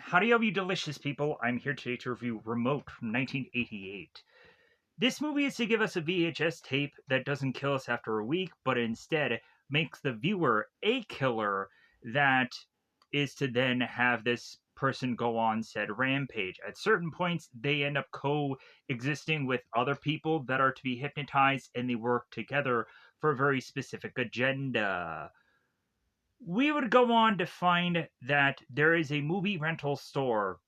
Howdy, all you delicious people. I'm here today to review Remote from 1988. This movie is to give us a VHS tape that doesn't kill us after a week, but instead makes the viewer a killer that is to then have this person go on said rampage. At certain points, they end up coexisting with other people that are to be hypnotized, and they work together for a very specific agenda. We would go on to find that there is a movie rental store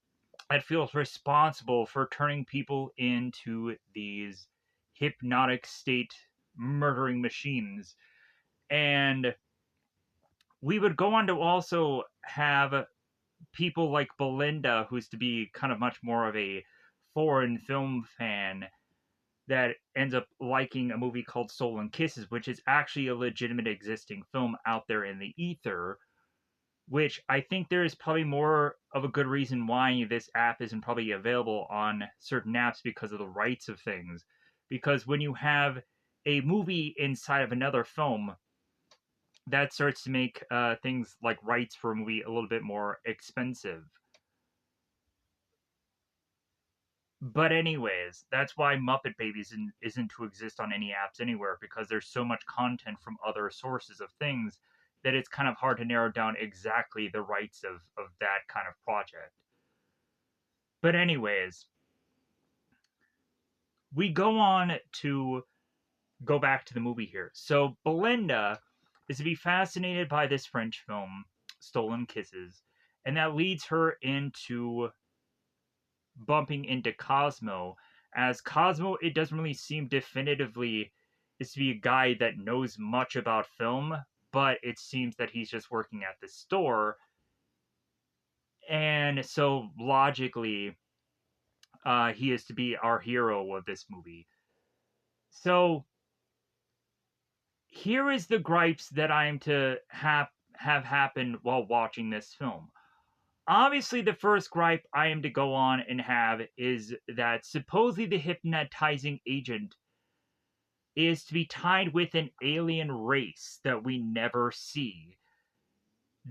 that feels responsible for turning people into these hypnotic state murdering machines. And we would go on to also have people like Belinda, who's to be kind of much more of a foreign film fan, that ends up liking a movie called Stolen Kisses, which is actually a legitimate existing film out there in the ether, which I think there is probably more of a good reason why this app isn't probably available on certain apps because of the rights of things. Because when you have a movie inside of another film, that starts to make things like rights for a movie a little bit more expensive. But anyways, that's why Muppet Babies isn't to exist on any apps anywhere, because there's so much content from other sources of things that it's kind of hard to narrow down exactly the rights of that kind of project. But anyways, we go on to go back to the movie here. So Belinda is to be fascinated by this French film, Stolen Kisses, and that leads her into bumping into Cosmo. As Cosmo, it doesn't really seem definitively is to be a guy that knows much about film, but it seems that he's just working at the store. And so logically, he is to be our hero of this movie. So here is the gripes that I am to have happened while watching this film. Obviously, the first gripe I am to go on and have is that supposedly the hypnotizing agent is to be tied with an alien race that we never see.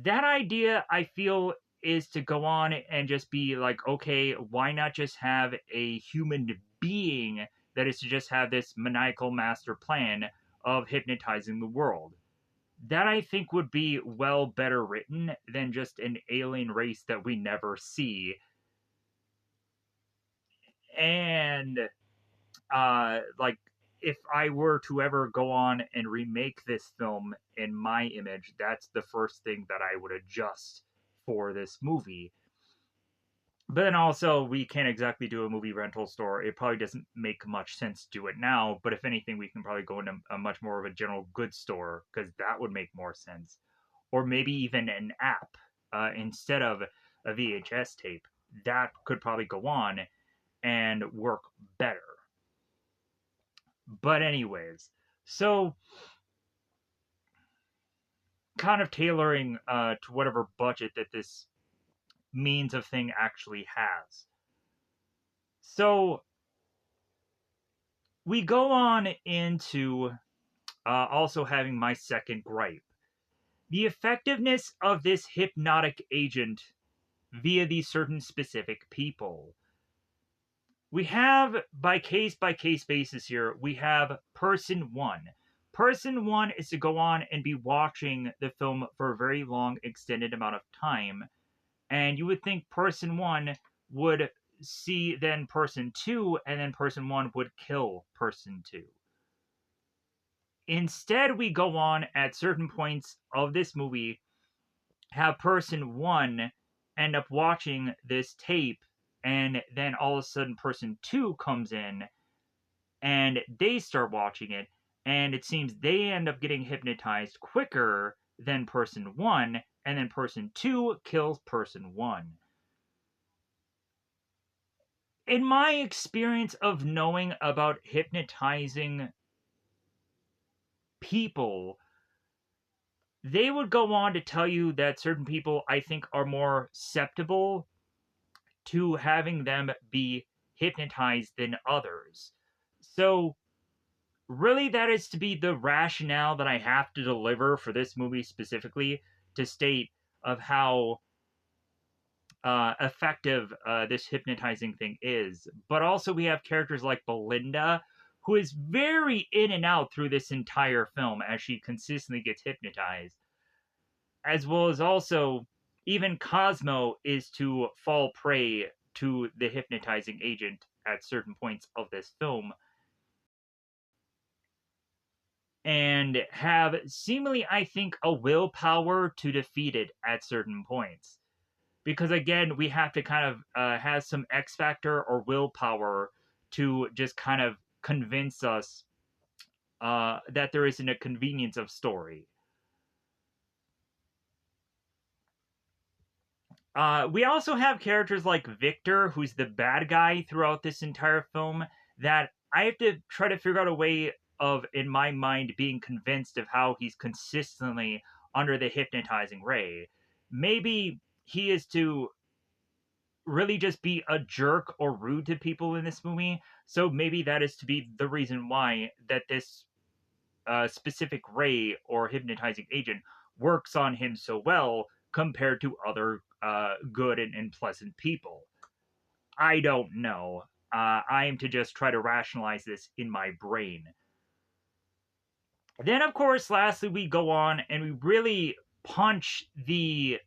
That idea, I feel, is to go on and just be like, okay, why not just have a human being that is to just have this maniacal master plan of hypnotizing the world? That I think would be well better written than just an alien race that we never see. And like, if I were to ever go on and remake this film in my image, that's the first thing that I would adjust for this movie. But then also, we can't exactly do a movie rental store. It probably doesn't make much sense to do it now. But if anything, we can probably go into a much more of a general goods store, because that would make more sense. Or maybe even an app instead of a VHS tape. That could probably go on and work better. But anyways, so kind of tailoring to whatever budget that this means of thing actually has. So we go on into also having my second gripe. The effectiveness of this hypnotic agent via these certain specific people. We have, by case basis here, we have person one. Person one is to go on and be watching the film for a very long, extended amount of time. And you would think person one would see then person two, and then person one would kill person two. Instead, we go on at certain points of this movie, have person one end up watching this tape, and then all of a sudden person two comes in and they start watching it, and it seems they end up getting hypnotized quicker than person one, and then person two kills person one. In my experience of knowing about hypnotizing people, they would go on to tell you that certain people, I think, are more susceptible to having them be hypnotized than others. So, really, that is to be the rationale that I have to deliver for this movie specifically, to state of how effective this hypnotizing thing is. But also, we have characters like Belinda, who is very in and out through this entire film as she consistently gets hypnotized, as well as also even Cosmo is to fall prey to the hypnotizing agent at certain points of this film and have seemingly, I think, a willpower to defeat it at certain points. Because again, we have to kind of have some X factor or willpower to just kind of convince us that there isn't a convenience of story. We also have characters like Victor, who's the bad guy throughout this entire film, that I have to try to figure out a way of, in my mind, being convinced of how he's consistently under the hypnotizing ray. Maybe he is to really just be a jerk or rude to people in this movie. So maybe that is to be the reason why that this specific ray or hypnotizing agent works on him so well compared to other good and pleasant people. I don't know. I am to just try to rationalize this in my brain. Then, of course, lastly, we go on and we really punch the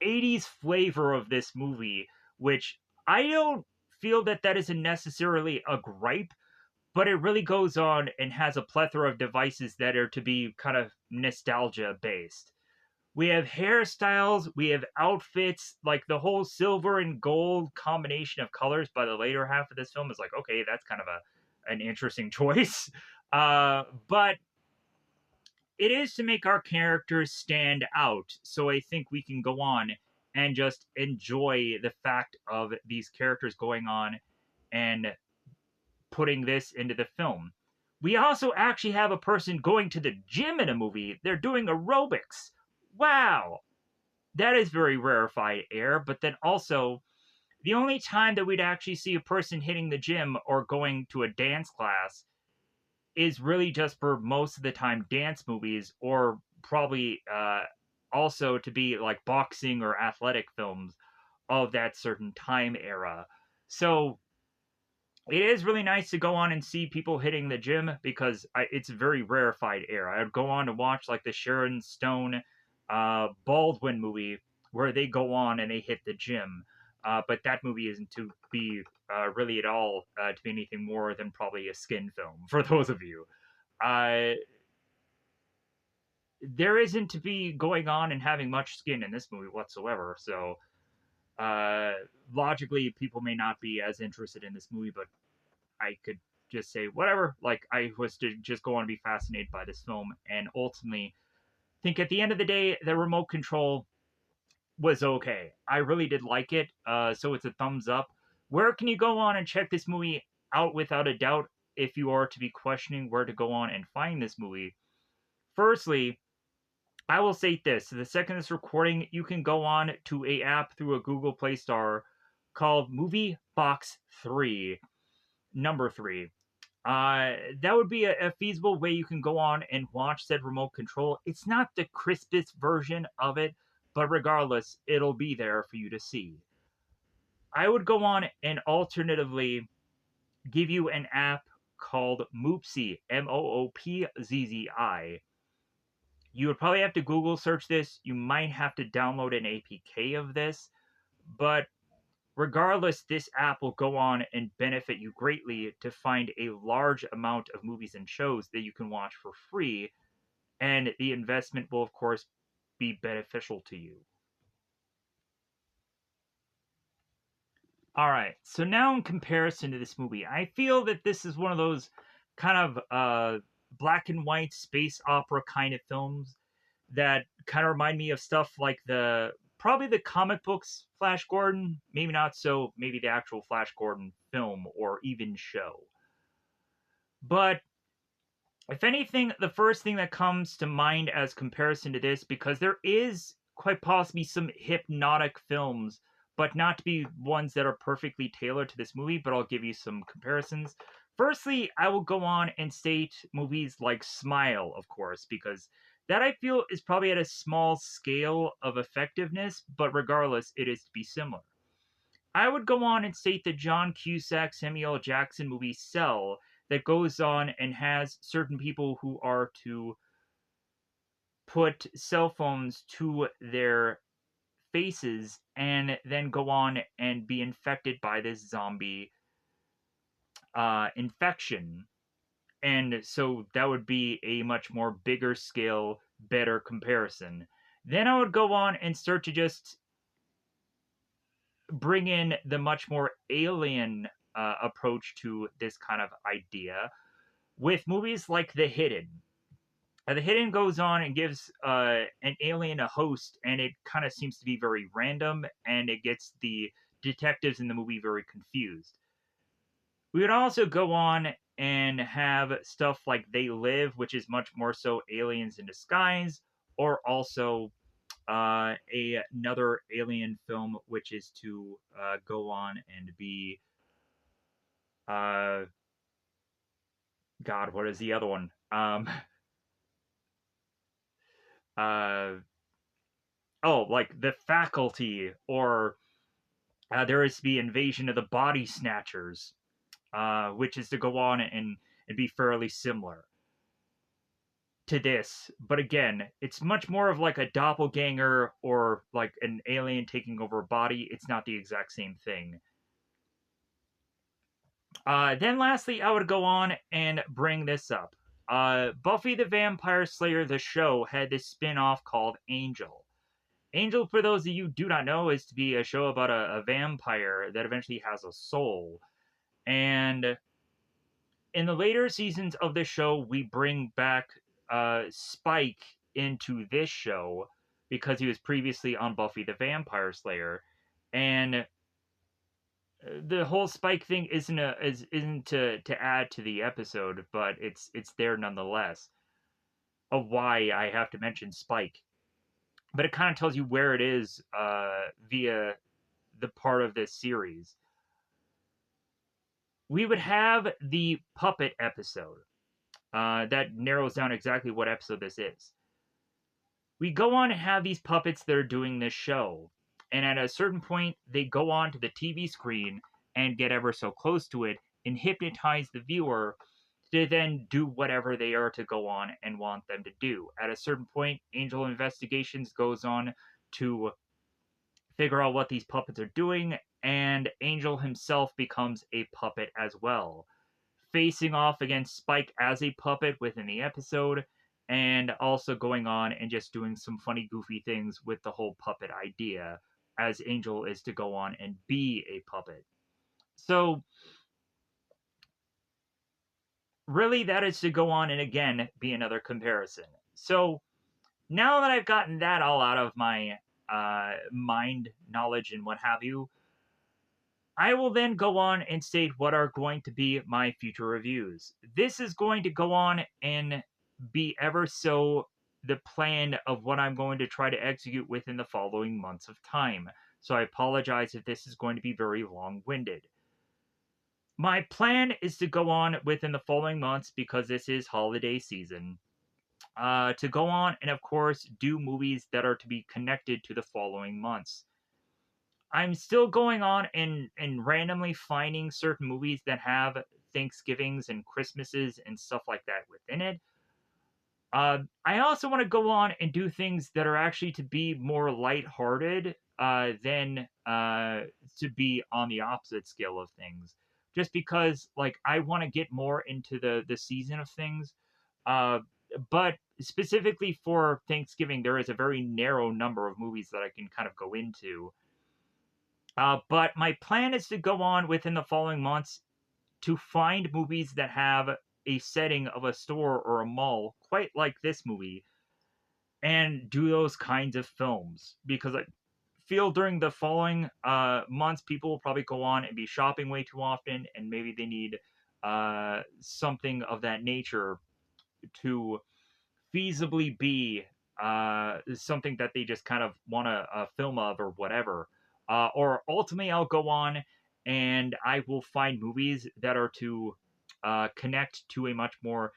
80s flavor of this movie, which I don't feel that that isn't necessarily a gripe, but it really goes on and has a plethora of devices that are to be kind of nostalgia based. We have hairstyles, we have outfits, like the whole silver and gold combination of colors by the later half of this film is like, okay, that's kind of an interesting choice. But it is to make our characters stand out. So I think we can go on and just enjoy the fact of these characters going on and putting this into the film. We also actually have a person going to the gym in a movie. They're doing aerobics. Wow. That is very rarefied air, but then also the only time that we'd actually see a person hitting the gym or going to a dance class is really just for most of the time dance movies, or probably also to be like boxing or athletic films of that certain time era. So it is really nice to go on and see people hitting the gym because it's a very rarefied air. I would go on to watch like the Sharon Stone Baldwin movie where they go on and they hit the gym. But that movie isn't to be really at all to be anything more than probably a skin film for those of you. Uh, there isn't to be going on and having much skin in this movie whatsoever. So uh, logically, people may not be as interested in this movie, but I could just say whatever. Like I was to just go on and be fascinated by this film, and ultimately think at the end of the day, the remote control was okay. I really did like it, so it's a thumbs up. Where can you go on and check this movie out without a doubt if you are to be questioning where to go on and find this movie? Firstly, I will say this. The second this recording, you can go on to a app through a Google Play Store called Movie Box 3, number 3. That would be a feasible way you can go on and watch said remote control. It's not the crispest version of it, but regardless, it'll be there for you to see. I would go on and alternatively give you an app called Moopzzi, Moopzzi. You would probably have to Google search this. You might have to download an APK of this, but regardless, this app will go on and benefit you greatly to find a large amount of movies and shows that you can watch for free, and the investment will, of course, be beneficial to you. All right, so now in comparison to this movie, I feel that this is one of those kind of black and white space opera kind of films that kind of remind me of stuff like probably the comic books Flash Gordon, maybe not so, maybe the actual Flash Gordon film or even show. But if anything, the first thing that comes to mind as comparison to this, because there is quite possibly some hypnotic films, but not to be ones that are perfectly tailored to this movie, but I'll give you some comparisons. Firstly, I will go on and state movies like Smile, of course, because That I feel is probably at a small scale of effectiveness, but regardless, it is to be similar. I would go on and state the John Cusack, Samuel L. Jackson movie Cell that goes on and has certain people who are to put cell phones to their faces and then go on and be infected by this zombie infection. And so that would be a much more bigger scale, better comparison. Then I would go on and start to just bring in the much more alien approach to this kind of idea with movies like The Hidden. The Hidden goes on and gives an alien a host, and it kind of seems to be very random, and it gets the detectives in the movie very confused. We would also go on and have stuff like They Live, which is much more so aliens in disguise, or also another alien film, which is to go on and be uh, God, what is the other one? Uh, oh, like The Faculty, or there is the Invasion of the Body Snatchers, which is to go on and be fairly similar to this. But again, it's much more of like a doppelganger or like an alien taking over a body. It's not the exact same thing. Then lastly, I would go on and bring this up. Buffy the Vampire Slayer, the show, had this spin off called Angel. Angel, for those of you who do not know, is to be a show about a vampire that eventually has a soul. And in the later seasons of the show, we bring back Spike into this show because he was previously on Buffy the Vampire Slayer. And the whole Spike thing isn't to add to the episode, but it's there nonetheless. Of why I have to mention Spike, but it kind of tells you where it is via the part of this series. We would have the puppet episode that narrows down exactly what episode this is. We go on and have these puppets that are doing this show, and at a certain point, they go on to the TV screen and get ever so close to it and hypnotize the viewer to then do whatever they are to go on and want them to do. At a certain point, Angel Investigations goes on to figure out what these puppets are doing, and Angel himself becomes a puppet as well, facing off against Spike as a puppet within the episode, and also going on and just doing some funny, goofy things with the whole puppet idea, as Angel is to go on and be a puppet. So, really, that is to go on and again be another comparison. So, now that I've gotten that all out of my mind, knowledge, and what have you, I will then go on and state what are going to be my future reviews. This is going to go on and be ever so the plan of what I'm going to try to execute within the following months of time. So I apologize if this is going to be very long winded. My plan is to go on within the following months because this is holiday season. To go on and, of course, do movies that are to be connected to the following months. I'm still going on and randomly finding certain movies that have Thanksgivings and Christmases and stuff like that within it. I also want to go on and do things that are actually to be more lighthearted than to be on the opposite scale of things. Just because, like, I want to get more into the season of things. Uh, but specifically for Thanksgiving, there is a very narrow number of movies that I can kind of go into. But my plan is to go on within the following months to find movies that have a setting of a store or a mall, quite like this movie, and do those kinds of films. Because I feel during the following months, people will probably go on and be shopping way too often, and maybe they need something of that nature to feasibly be something that they just kind of want a film of or whatever. Or ultimately, I'll go on and I will find movies that are to connect to a much more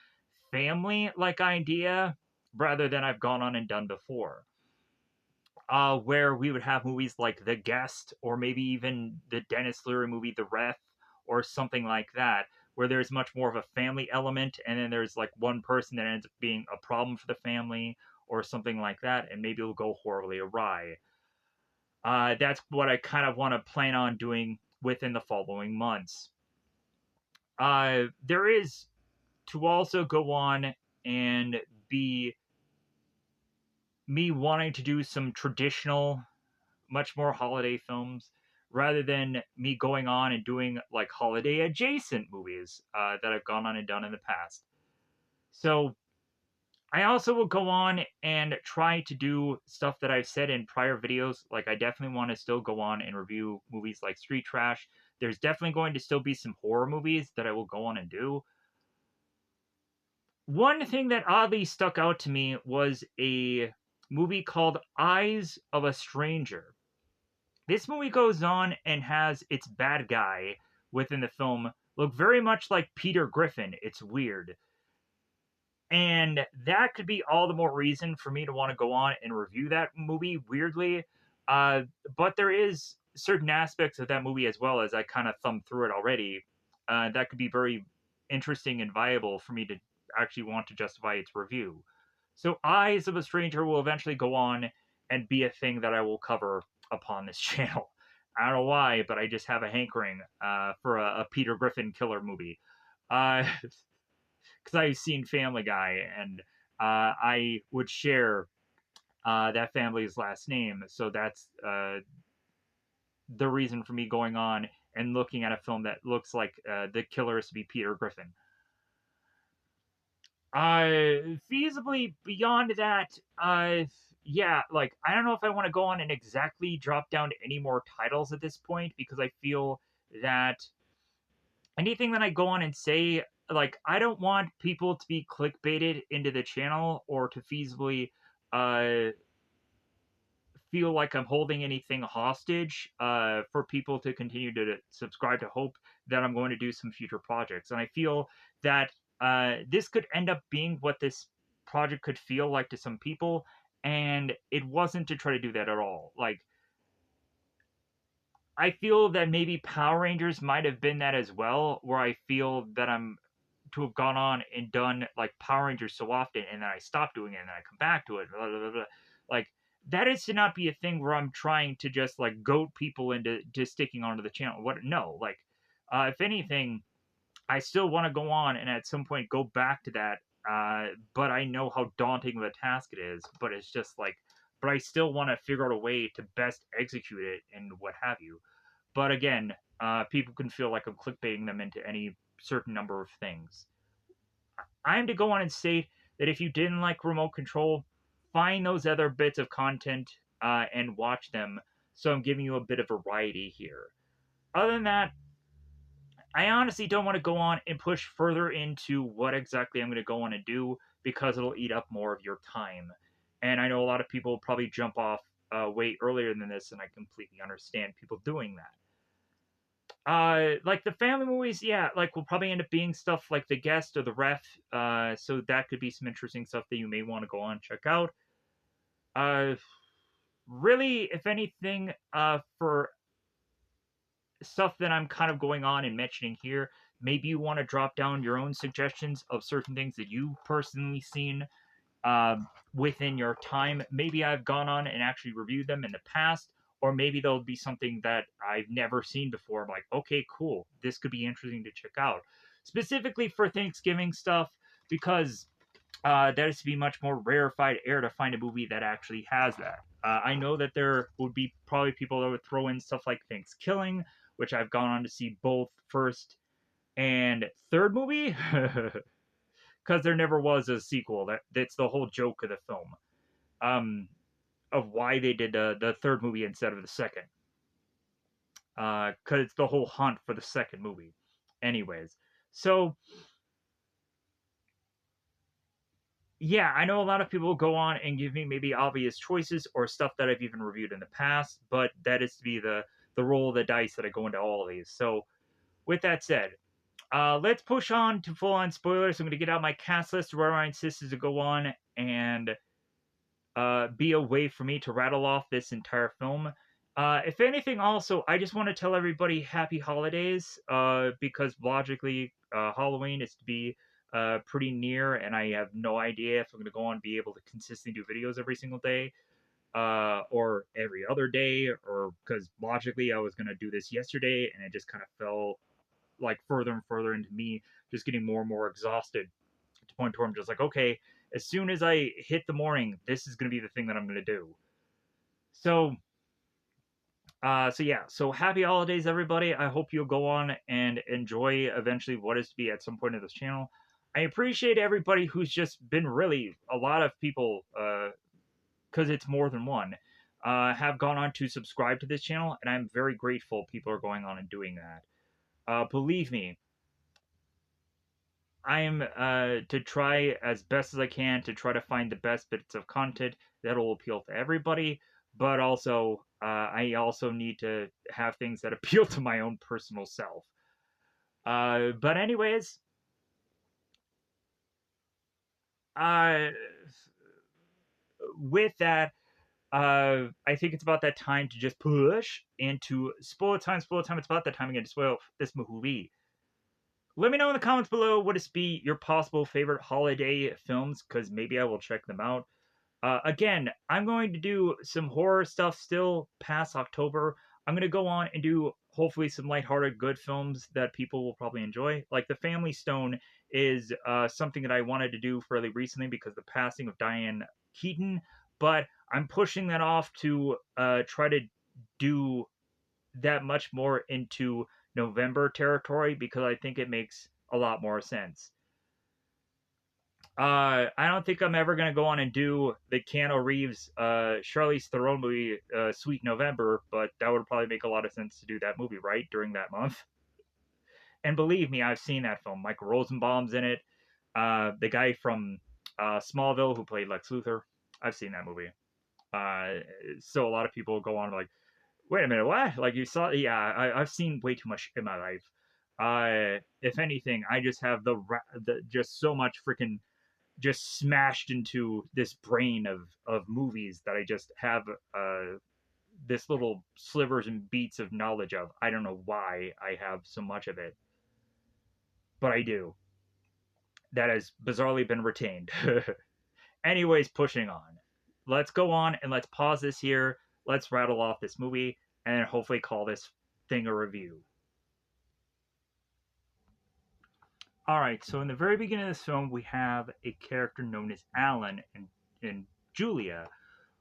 family like idea. rather than I've gone on and done before. Where we would have movies like The Guest, or maybe even the Dennis Leary movie The Ref, or something like that, where there's much more of a family element, and then there's like one person that ends up being a problem for the family, or something like that, and maybe it'll go horribly awry. That's what I kind of want to plan on doing within the following months. There is to also go on and be me wanting to do some traditional, much more holiday films, rather than me going on and doing like holiday adjacent movies that I've gone on and done in the past. So I also will go on and try to do stuff that I've said in prior videos. Like, I definitely want to still go on and review movies like Street Trash. There's definitely going to still be some horror movies that I will go on and do. One thing that oddly stuck out to me was a movie called Eyes of a Stranger. This movie goes on and has its bad guy within the film look very much like Peter Griffin. It's weird. And that could be all the more reason for me to want to go on and review that movie, weirdly. But there is certain aspects of that movie, as well, as I kind of thumbed through it already, that could be very interesting and viable for me to actually want to justify its review. So Eyes of a Stranger will eventually go on and be a thing that I will cover upon this channel. I don't know why, but I just have a hankering for a Peter Griffin killer movie. Uh, because I've seen Family Guy, and I would share that family's last name. So that's the reason for me going on and looking at a film that looks like the killer is to be Peter Griffin. Feasibly beyond that, yeah, like, I don't know if I want to go on and exactly drop down any more titles at this point, because I feel that anything that I go on and say, like, I don't want people to be clickbaited into the channel, or to feasibly uh, feel like I'm holding anything hostage for people to continue to subscribe to hope that I'm going to do some future projects. And I feel that this could end up being what this project could feel like to some people, and it wasn't to try to do that at all. Like, I feel that maybe Power Rangers might have been that as well, where I feel that I'm to have gone on and done like Power Rangers so often, and then I stop doing it, and then I come back to it. Blah, blah, blah, blah. Like, that is to not be a thing where I'm trying to just like goat people into just sticking onto the channel. What? No, like, if anything, I still want to go on and at some point go back to that. But I know how daunting of a task it is. But it's just like, but I still want to figure out a way to best execute it and what have you. But again, people can feel like I'm clickbaiting them into any certain number of things. I am to go on and state that if you didn't like Remote Control, find those other bits of content and watch them. So I'm giving you a bit of variety here. Other than that, I honestly don't want to go on and push further into what exactly I'm going to go on and do, because it'll eat up more of your time. And I know a lot of people will probably jump off way earlier than this, and I completely understand people doing that. Like the family movies, yeah, like will probably end up being stuff like The Guest or The Ref. So that could be some interesting stuff that you may want to go on and check out. Uh, really, if anything, for stuff that I'm kind of going on and mentioning here, maybe you want to drop down your own suggestions of certain things that you personally seen within your time. Maybe I've gone on and actually reviewed them in the past, or maybe there'll be something that I've never seen before. I'm like, okay, cool, this could be interesting to check out. Specifically for Thanksgiving stuff, because that is to be much more rarefied air to find a movie that actually has that. I know that there would be probably people that would throw in stuff like Thanksgiving, which I've gone on to see both first and third movie, because there never was a sequel. That's the whole joke of the film, of why they did the third movie instead of the second, because it's the whole hunt for the second movie. Anyways, so yeah, I know a lot of people go on and give me maybe obvious choices or stuff that I've even reviewed in the past, but that is to be the roll of the dice that I go into all of these. So with that said, let's push on to full-on spoilers. I'm going to get out my cast list where I insist is to go on and be a way for me to rattle off this entire film. If anything, also, I just want to tell everybody happy holidays because logically, Halloween is to be pretty near, and I have no idea if I'm going to go on and be able to consistently do videos every single day or every other day, or because logically I was going to do this yesterday and it just kind of fell like further and further into me just getting more and more exhausted to the point where I'm just like, okay, as soon as I hit the morning, this is going to be the thing that I'm going to do. So, so happy holidays, everybody. I hope you'll go on and enjoy eventually what is to be at some point of this channel. I appreciate everybody who's just been really a lot of people, because it's more than one, have gone on to subscribe to this channel, and I'm very grateful people are going on and doing that. Believe me, I am to try as best as I can to try to find the best bits of content that will appeal to everybody, but also I also need to have things that appeal to my own personal self. But anyways, uh, with that, I think it's about that time to just push into spoiler time. Spoiler time. It's about that time again to spoil this movie. Let me know in the comments below what is be your possible favorite holiday films, because maybe I will check them out. Again, I'm going to do some horror stuff still past October. I'm going to go on and do hopefully some lighthearted good films that people will probably enjoy. Like The Family Stone is something that I wanted to do fairly recently because of the passing of Diane Keaton, but I'm pushing that off to try to do that much more into November territory because I think it makes a lot more sense. I don't think I'm ever gonna go on and do the Keanu Reeves, Charlize Theron movie, Sweet November, but that would probably make a lot of sense to do that movie right during that month. And believe me, I've seen that film. Michael Rosenbaum's in it. The guy from Smallville who played Lex Luthor. I've seen that movie. So a lot of people go on like, wait a minute, what? Like you saw? Yeah, I've seen way too much in my life. If anything, I just have the just so much freaking just smashed into this brain of movies that I just have this little slivers and beats of knowledge of. I don't know why I have so much of it, but I do. That has bizarrely been retained. Anyways, pushing on. Let's go on and let's pause this here. Let's rattle off this movie and hopefully call this thing a review. Alright, so in the very beginning of this film, we have a character known as Alan and Julia,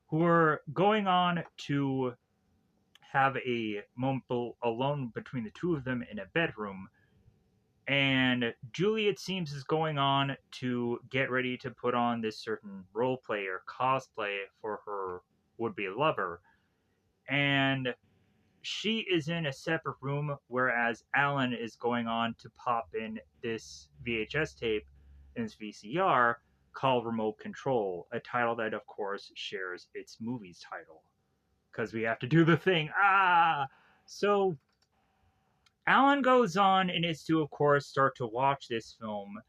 who are going on to have a moment alone between the two of them in a bedroom. And Julia, it seems, is going on to get ready to put on this certain role play or cosplay for her would-be lover. And she is in a separate room, whereas Alan is going on to pop in this VHS tape in this VCR called Remote Control, a title that, of course, shares its movie's title. Because we have to do the thing. So Alan goes on and is to, of course, start to watch this film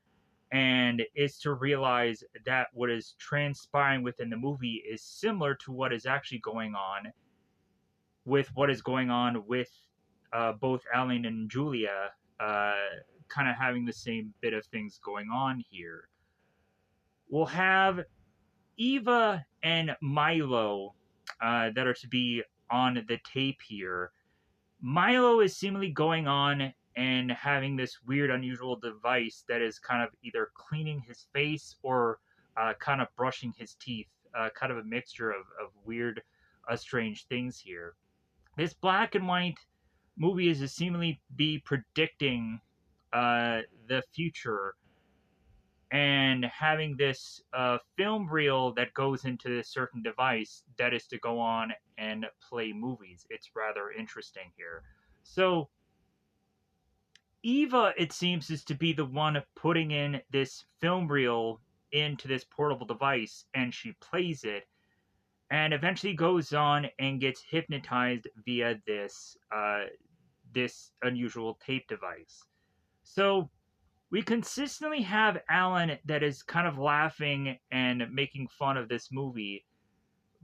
and is to realize that what is transpiring within the movie is similar to what is actually going on with what is going on with both Alan and Julia, kind of having the same bit of things going on here. We'll have Eva and Milo that are to be on the tape here. Milo is seemingly going on and having this weird, unusual device that is kind of either cleaning his face or kind of brushing his teeth. Kind of a mixture of weird, strange things here. This black and white movie is to seemingly be predicting the future and having this film reel that goes into this certain device that is to go on and play movies. It's rather interesting here. So Eva, it seems, is to be the one putting in this film reel into this portable device, and she plays it, and eventually goes on and gets hypnotized via this this unusual tape device. So we consistently have Alan that is kind of laughing and making fun of this movie,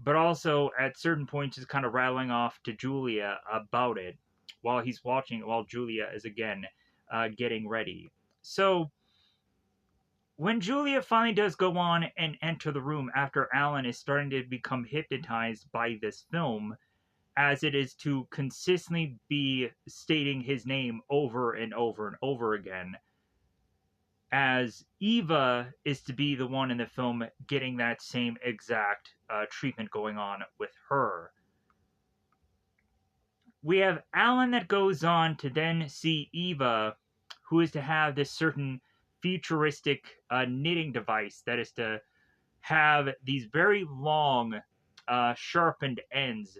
but also at certain points is kind of rattling off to Julia about it while he's watching it, while Julia is again getting ready. So when Julia finally does go on and enter the room after Alan is starting to become hypnotized by this film, as it is to consistently be stating his name over and over and over again, as Eva is to be the one in the film getting that same exact treatment going on with her. We have Alan that goes on to then see Eva, who is to have this certain futuristic knitting device that is to have these very long, sharpened ends.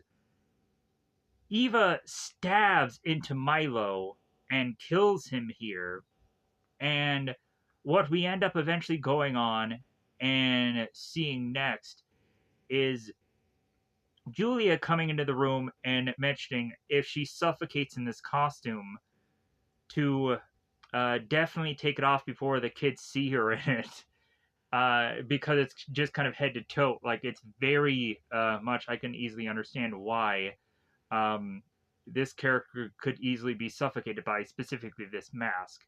Eva stabs into Milo and kills him here. And what we end up eventually going on and seeing next is Julia coming into the room and mentioning if she suffocates in this costume to definitely take it off before the kids see her in it. Because it's just kind of head to toe. Like, it's very much, I can easily understand why this character could easily be suffocated by specifically this mask.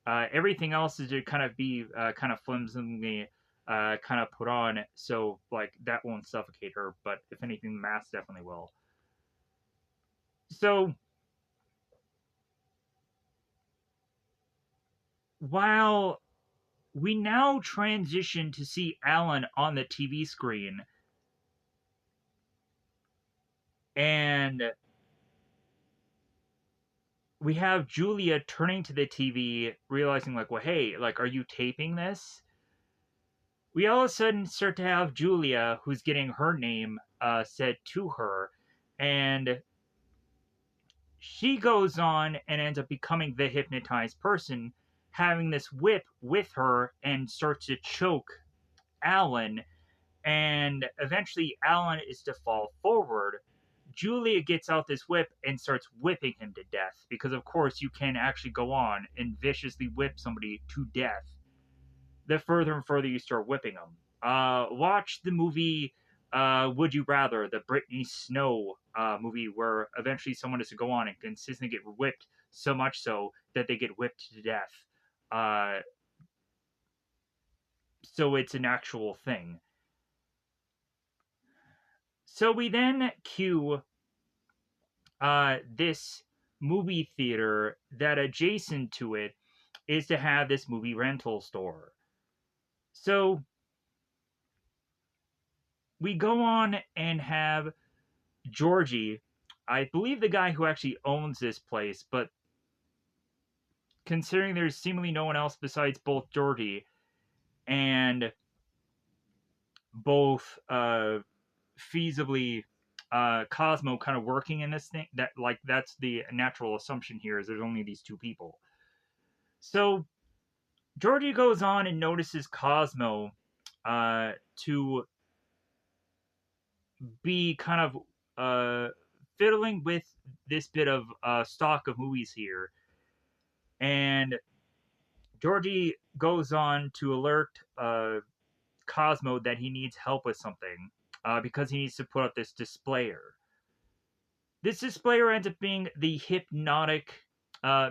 Everything else is to kind of be kind of flimsily kind of put on, so like that won't suffocate her. But if anything, the mask definitely will. So while we now transition to see Alan on the TV screen, and we have Julia turning to the TV, realizing like, well, hey, like, are you taping this? We all of a sudden start to have Julia, who's getting her name said to her, and she goes on and ends up becoming the hypnotized person, having this whip with her and starts to choke Alan. And eventually, Alan is to fall forward. Julia gets out this whip and starts whipping him to death because, of course, you can actually go on and viciously whip somebody to death the further and further you start whipping them. Watch the movie Would You Rather, the Brittany Snow movie, where eventually someone has to go on and consistently get whipped so much so that they get whipped to death. Uh, so it's an actual thing. So we then cue this movie theater that adjacent to it is to have this movie rental store. So we go on and have Georgie, I believe the guy who actually owns this place, but considering there's seemingly no one else besides both Georgie and both feasibly Cosmo kind of working in this thing, that like that's the natural assumption here is there's only these two people. So Georgie goes on and notices Cosmo to be kind of fiddling with this bit of stock of movies here. And Georgie goes on to alert Cosmo that he needs help with something because he needs to put up this displayer. This displayer ends up being the hypnotic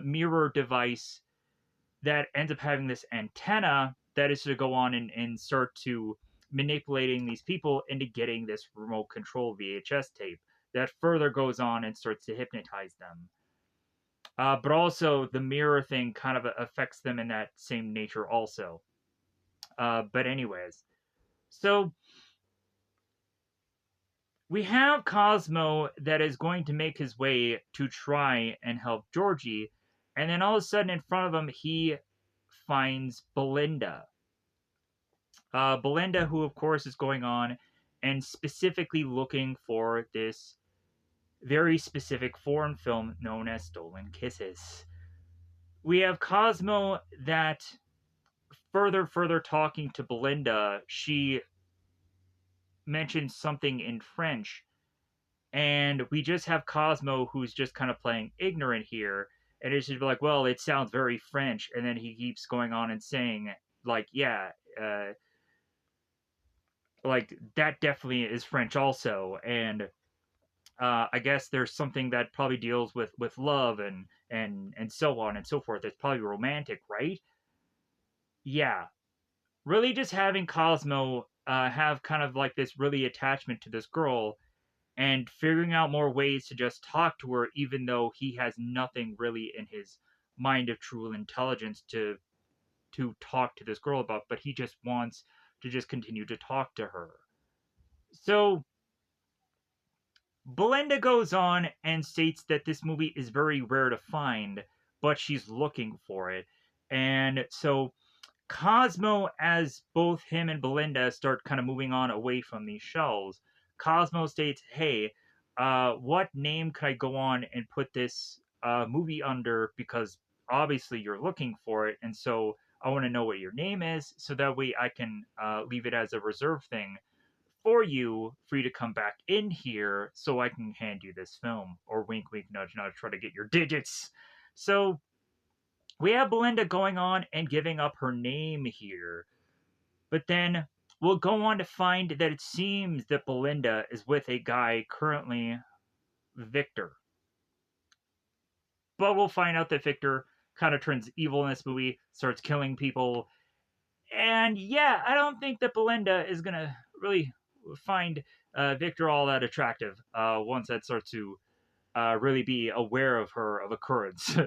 mirror device that ends up having this antenna that is to go on and start to manipulating these people into getting this remote control VHS tape that further goes on and starts to hypnotize them. But also the mirror thing kind of affects them in that same nature also. But anyways, so we have Cosmo that is going to make his way to try and help Georgie, and then all of a sudden in front of him he finds Belinda. Belinda, who of course is going on and specifically looking for this very specific foreign film known as Stolen Kisses. We have Cosmo that further talking to Belinda, she mentions something in French, and we just have Cosmo who's just kind of playing ignorant here And it's just like, well, it sounds very French. And then he keeps going on and saying, like, yeah, like that definitely is French also. And I guess there's something that probably deals with love and so on and so forth. It's probably romantic, right? Yeah, really just having Cosmo have kind of like this really attachment to this girl and figuring out more ways to just talk to her, even though he has nothing really in his mind of true intelligence to talk to this girl about, but he just wants to just continue to talk to her. So Belinda goes on and states that this movie is very rare to find, but she's looking for it. And so Cosmo, as both him and Belinda start kind of moving on away from these shelves, Cosmo states, "Hey, what name could I go on and put this movie under? Because obviously you're looking for it, and so I want to know what your name is, so that way I can leave it as a reserve thing for you to come back in here, so I can hand you this film." Or wink, wink, nudge, nudge, try to get your digits. So we have Belinda going on and giving up her name here. But then we'll go on to find that it seems that Belinda is with a guy currently, Victor. But we'll find out that Victor kind of turns evil in this movie, starts killing people. And yeah, I don't think that Belinda is going to really find Victor all that attractive once that starts to really be aware of her of occurrence.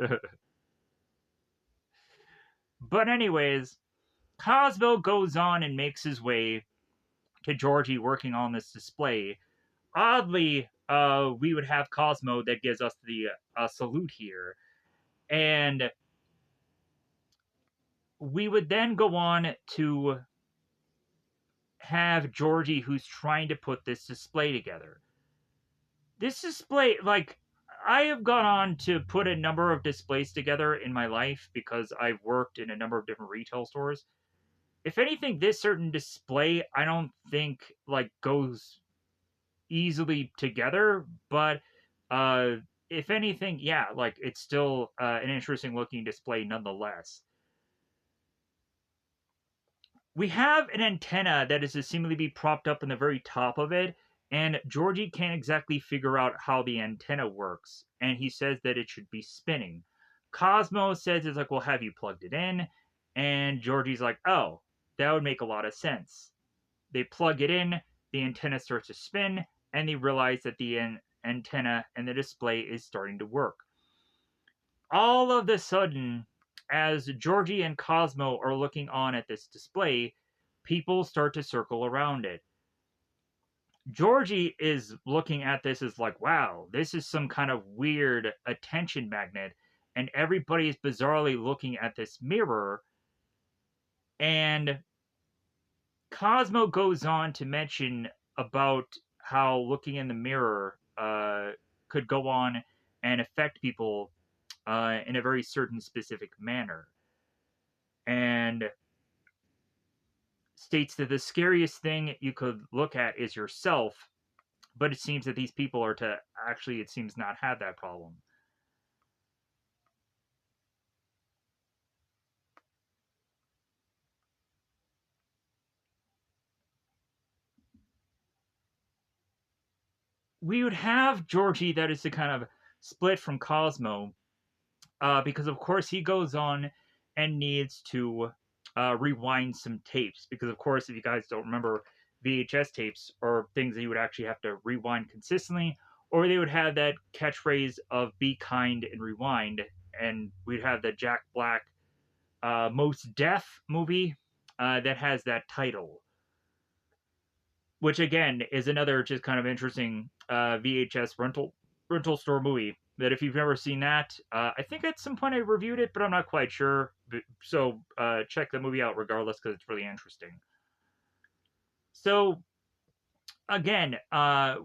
But anyways, Cosmo goes on and makes his way to Georgie working on this display. Oddly, we would have Cosmo that gives us the salute here. And we would then go on to have Georgie who's trying to put this display together. This display, like, I have gone on to put a number of displays together in my life because I've worked in a number of different retail stores. If anything, this certain display I don't think like goes easily together, but uh if anything, yeah, like it's still an interesting looking display nonetheless. We have an antenna that is to seemingly be propped up in the very top of it, and Georgie can't exactly figure out how the antenna works, and he says that it should be spinning. Cosmo says it's like, well, have you plugged it in? And Georgie's like, oh, that would make a lot of sense. They plug it in, the antenna starts to spin, and they realize that the antenna and the display is starting to work. All of a sudden, as Georgie and Cosmo are looking on at this display, people start to circle around it. Georgie is looking at this as like, wow, this is some kind of weird attention magnet, and everybody is bizarrely looking at this mirror. And Cosmo goes on to mention about how looking in the mirror could go on and affect people in a very certain specific manner, and states that the scariest thing you could look at is yourself, but it seems that these people are to actually, it seems, not have that problem. We would have Georgie that is to kind of split from Cosmo, because of course he goes on and needs to rewind some tapes. Because of course, if you guys don't remember, VHS tapes are things that you would actually have to rewind consistently, or they would have that catchphrase of "be kind and rewind," and we'd have the Jack Black Most Deaf movie that has that title, which again is another just kind of interesting VHS rental store movie. That if you've never seen that, I think at some point I reviewed it, but I'm not quite sure. So check the movie out regardless because it's really interesting. So again,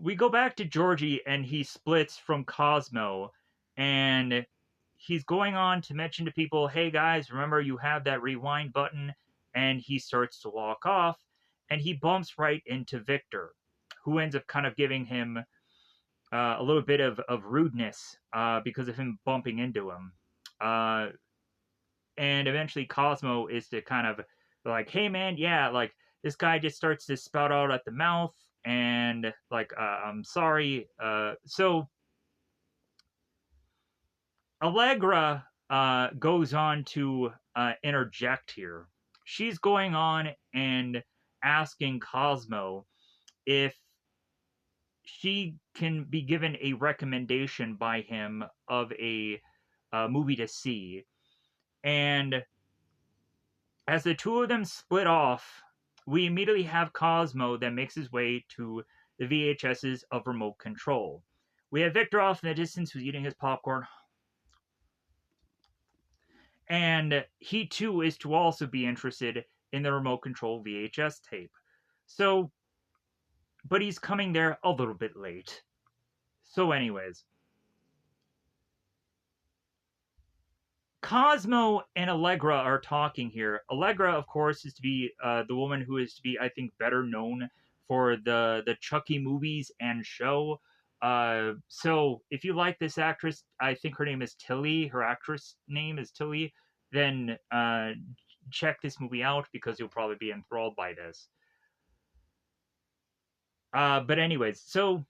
we go back to Georgie and he splits from Cosmo, and he's going on to mention to people, "Hey guys, remember you have that rewind button," and he starts to walk off, and he bumps right into Victor, who ends up kind of giving him a little bit of rudeness because of him bumping into him. Uh, and eventually Cosmo is to kind of like, hey man, yeah, like this guy just starts to spout out at the mouth, and like, I'm sorry. So Allegra goes on to interject here. She's going on and asking Cosmo if she can be given a recommendation by him of a movie to see. And as the two of them split off, we immediately have Cosmo that makes his way to the VHSs of Remote Control. We have Victor off in the distance who's eating his popcorn. And he too is to also be interested in the Remote Control VHS tape. So, but he's coming there a little bit late. So, anyways, Cosmo and Allegra are talking here. Allegra, of course, is to be the woman who is to be, I think, better known for the Chucky movies and show. So if you like this actress, I think her name is Tilly. Her actress name is Tilly. Then check this movie out because you'll probably be enthralled by this. But anyways, so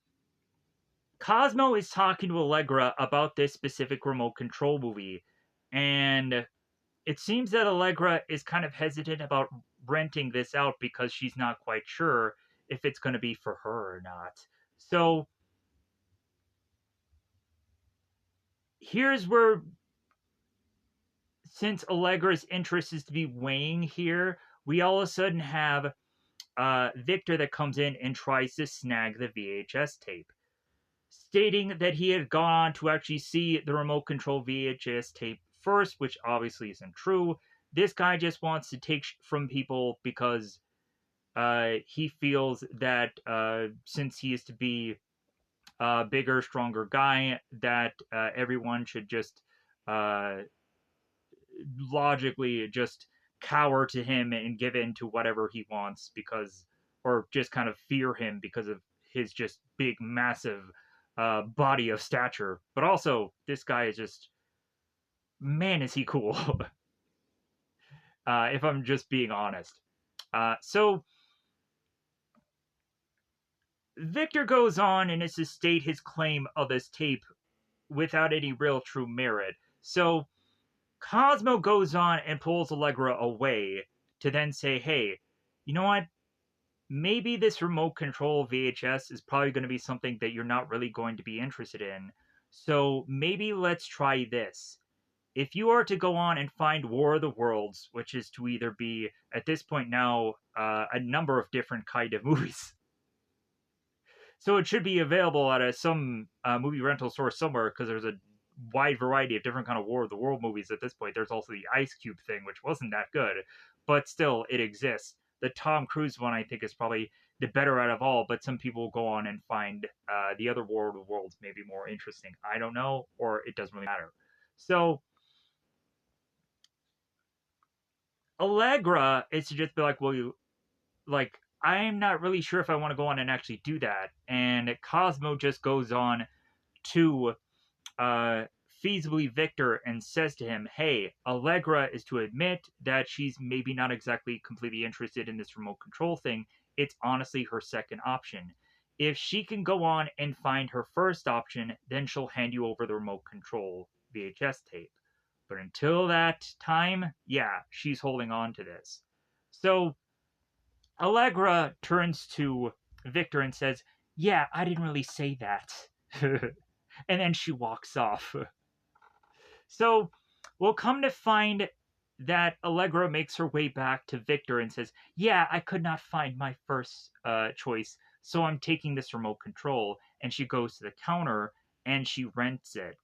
Cosmo is talking to Allegra about this specific remote control movie, and it seems that Allegra is kind of hesitant about renting this out because she's not quite sure if it's going to be for her or not. So here's where, since Allegra's interest is to be weighing here, we all of a sudden have Victor that comes in and tries to snag the VHS tape, stating that he had gone on to actually see the remote control VHS tape first, which obviously isn't true. This guy just wants to take from people because he feels that since he is to be a bigger, stronger guy, that everyone should just uh, logically just cower to him and give in to whatever he wants because, or just kind of fear him because of his just big, massive body of stature. But also, this guy is just, man, is he cool. If I'm just being honest. So Victor goes on and is to state his claim of this tape without any real true merit. So Cosmo goes on and pulls Allegra away to then say, hey, you know what? Maybe this remote control VHS is probably going to be something that you're not really going to be interested in. So maybe let's try this. If you are to go on and find War of the Worlds, which is to either be, at this point now, a number of different kind of movies. So it should be available at some movie rental store somewhere because there's a wide variety of different kind of War of the World movies at this point. There's also the Ice Cube thing, which wasn't that good, but still it exists. The Tom Cruise one I think is probably the better out of all, but some people go on and find the other War of the Worlds maybe more interesting. I don't know, or it doesn't really matter. So Allegra is to just be like, well, you like I'm not really sure if I want to go on and actually do that. And Cosmo just goes on to feasibly Victor and says to him, hey, Allegra is to admit that she's maybe not exactly completely interested in this remote control thing. It's honestly her second option. If she can go on and find her first option, then she'll hand you over the remote control VHS tape. But until that time, yeah, she's holding on to this. So Allegra turns to Victor and says, yeah, I didn't really say that. And then she walks off. So we'll come to find that Allegra makes her way back to Victor and says, yeah, I could not find my first choice, so I'm taking this remote control. And she goes to the counter and she rents it.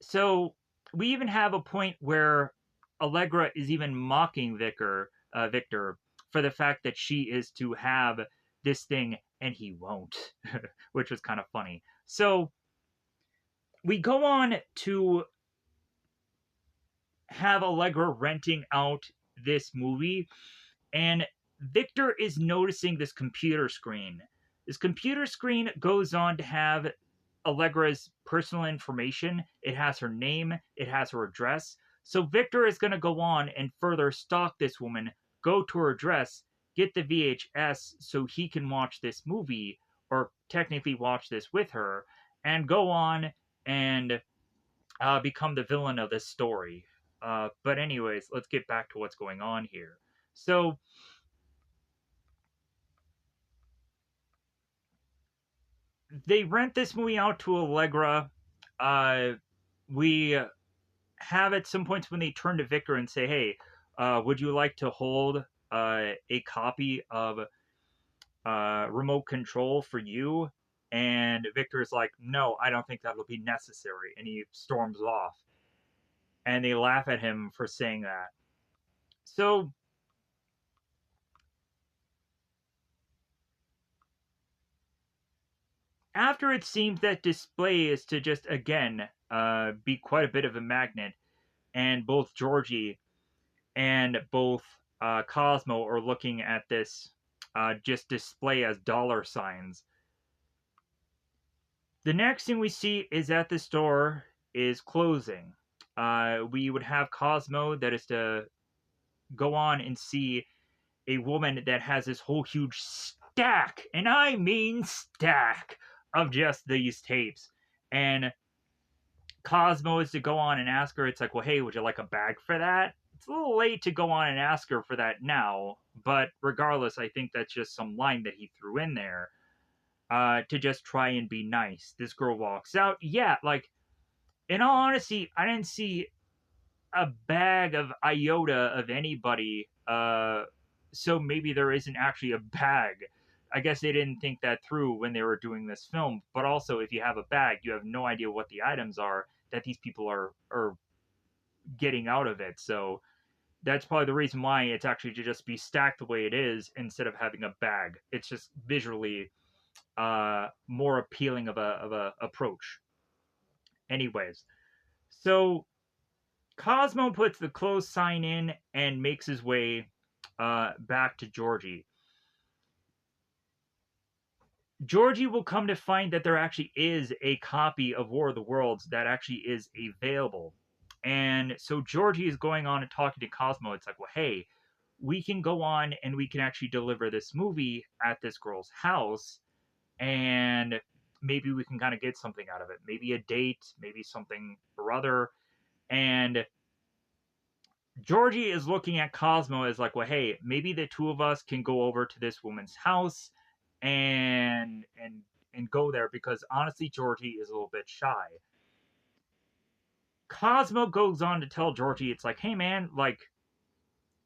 So we even have a point where Allegra is even mocking Victor for the fact that she is to have this thing and he won't, which was kind of funny. So we go on to have Allegra renting out this movie, and Victor is noticing this computer screen. This computer screen goes on to have Allegra's personal information. It has her name, it has her address. So Victor is going to go on and further stalk this woman, go to her address, get the VHS so he can watch this movie, or technically watch this with her, and go on and become the villain of this story. But, anyways, let's get back to what's going on here. So, they rent this movie out to Allegra. We have at some points when they turn to Victor and say, "Hey, would you like to hold a copy of Remote Control for you?" And Victor's like, "No, I don't think that'll be necessary," and he storms off. And they laugh at him for saying that. So after it seems that display is to just again be quite a bit of a magnet, and both Georgie and both Cosmo are looking at this just display as dollar signs. The next thing we see is that the store is closing. We would have Cosmo that is to go on and see a woman that has this whole huge stack, and I mean stack, of just these tapes. And Cosmo is to go on and ask her, it's like, well, hey, would you like a bag for that? It's a little late to go on and ask her for that now, but regardless, I think that's just some line that he threw in there to just try and be nice. This girl walks out. Yeah, like, in all honesty, I didn't see a bag of iota of anybody, so maybe there isn't actually a bag. I guess they didn't think that through when they were doing this film. But also, if you have a bag, you have no idea what the items are that these people are getting out of it. So that's probably the reason why it's actually to just be stacked the way it is instead of having a bag. It's just visually more appealing of a approach. Anyways, so Cosmo puts the close sign in and makes his way back to Georgie. Georgie will come to find that there actually is a copy of War of the Worlds that actually is available. And so Georgie is going on and talking to Cosmo. It's like, well, hey, we can go on and we can actually deliver this movie at this girl's house, and maybe we can kind of get something out of it. Maybe a date, maybe something or other. And Georgie is looking at Cosmo as like, well, hey, maybe the two of us can go over to this woman's house and go there, because honestly, Georgie is a little bit shy. Cosmo goes on to tell Georgie, it's like, hey man, like,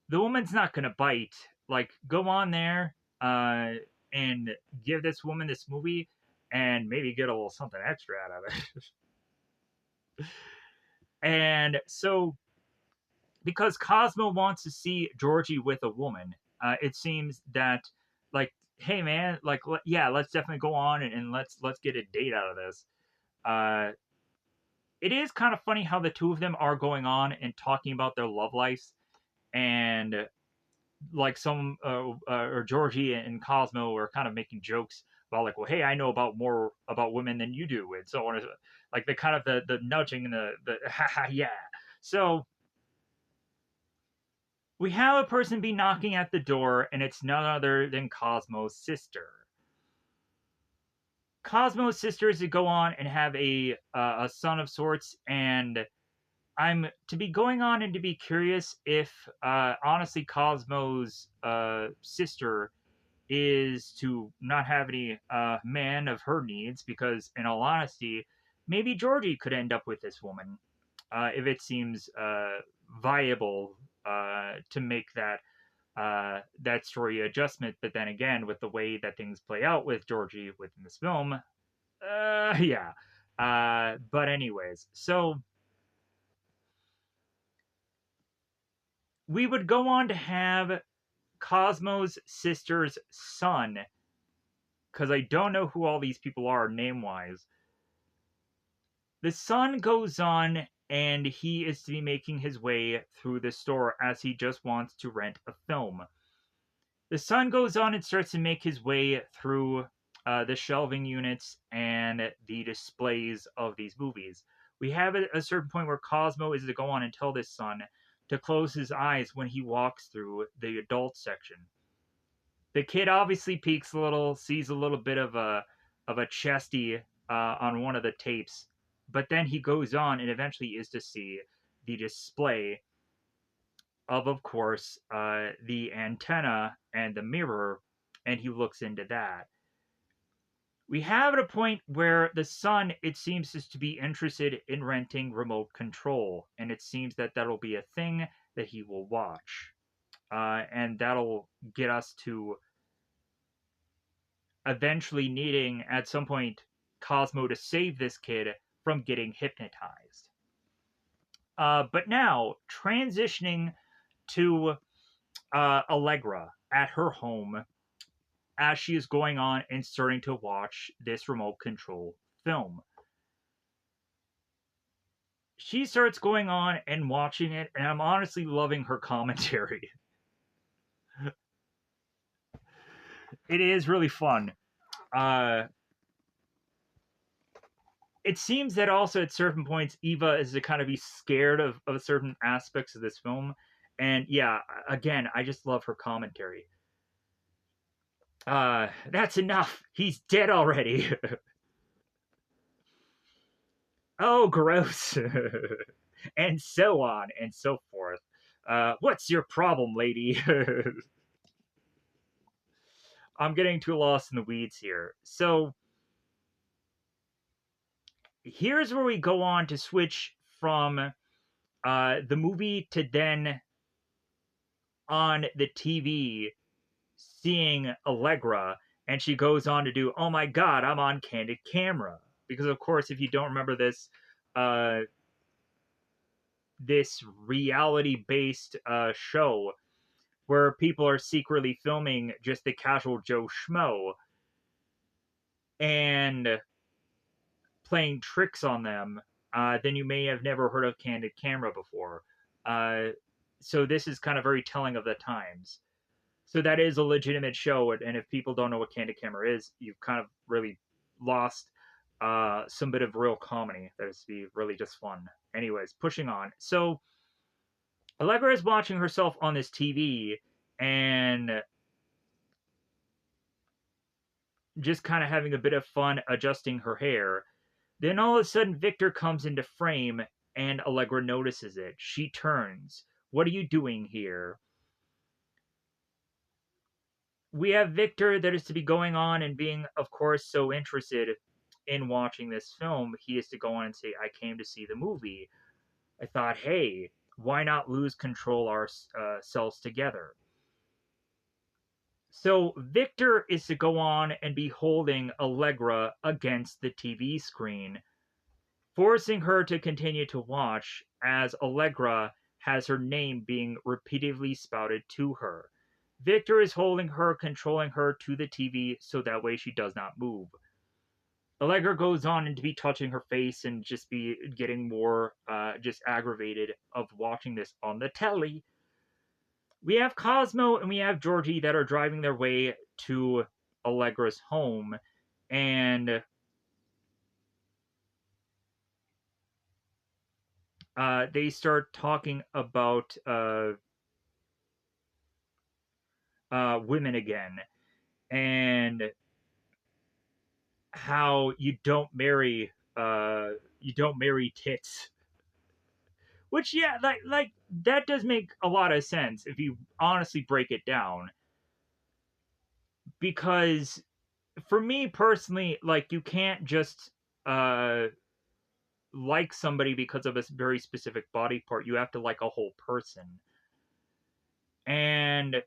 the woman's not gonna bite. Like, go on there, and give this woman this movie, and maybe get a little something extra out of it. And so, because Cosmo wants to see Georgie with a woman, it seems that, like, hey man, like, yeah, let's definitely go on and let's get a date out of this. Uh, it is kind of funny how the two of them are going on and talking about their love lives, and like some or Georgie and Cosmo are kind of making jokes about, like, well, hey, I know about more about women than you do, and so on. Like the kind of the nudging and the ha yeah. So we have a person be knocking at the door, and it's none other than Cosmo's sister. Cosmo's sister is to go on and have a son of sorts, and I'm to be going on and to be curious if honestly Cosmo's sister is to not have any man of her needs, because in all honesty, maybe Georgie could end up with this woman if it seems viable to make that story adjustment. But then again, with the way that things play out with Georgie within this film, yeah. But anyways, so we would go on to have Cosmo's sister's son, because I don't know who all these people are name wise. The son goes on and he is to be making his way through the store as he just wants to rent a film. The son goes on and starts to make his way through the shelving units and the displays of these movies. We have a certain point where Cosmo is to go on and tell this son to close his eyes when he walks through the adult section. The kid obviously peeks a little, sees a little bit of a chesty on one of the tapes, but then he goes on and eventually is to see the display of course, the antenna and the mirror, and he looks into that. We have at a point where the son, it seems, is to be interested in renting remote control, and it seems that that'll be a thing that he will watch. And that'll get us to eventually needing, at some point, Cosmo to save this kid from getting hypnotized. But now, transitioning to Allegra at her home as she is going on and starting to watch this remote control film. She starts going on and watching it, and I'm honestly loving her commentary. It is really fun. It seems that also at certain points, Eva is to kind of be scared of certain aspects of this film. And yeah, again, I just love her commentary. That's enough. He's dead already. Oh, gross. And so on and so forth. What's your problem, lady? I'm getting too lost in the weeds here. So, here's where we go on to switch from the movie to then on the TV seeing Allegra, and she goes on to do, oh my god, I'm on candid camera. Because, of course, if you don't remember this, this reality-based show where people are secretly filming just the casual Joe Schmo and playing tricks on them, then you may have never heard of Candid Camera before. So this is kind of very telling of the times. So that is a legitimate show, and if people don't know what Candid Camera is, you've kind of really lost some bit of real comedy that is to be really just fun. Anyways, pushing on. So Allegra is watching herself on this TV and just kind of having a bit of fun adjusting her hair. Then all of a sudden, Victor comes into frame and Allegra notices it. She turns. What are you doing here? We have Victor that is to be going on and being, of course, so interested in watching this film. He is to go on and say, I came to see the movie. I thought, hey, why not lose control ourselves together? So Victor is to go on and be holding Allegra against the TV screen, forcing her to continue to watch as Allegra has her name being repeatedly spouted to her. Victor is holding her, controlling her to the TV so that way she does not move. Allegra goes on and to be touching her face and just be getting more just aggravated of watching this on the telly. We have Cosmo and we have Georgie that are driving their way to Allegra's home, and they start talking about women again, and how you don't marry tits. Which, yeah, like that does make a lot of sense if you honestly break it down. Because for me personally, like, you can't just like somebody because of a very specific body part. You have to like a whole person. And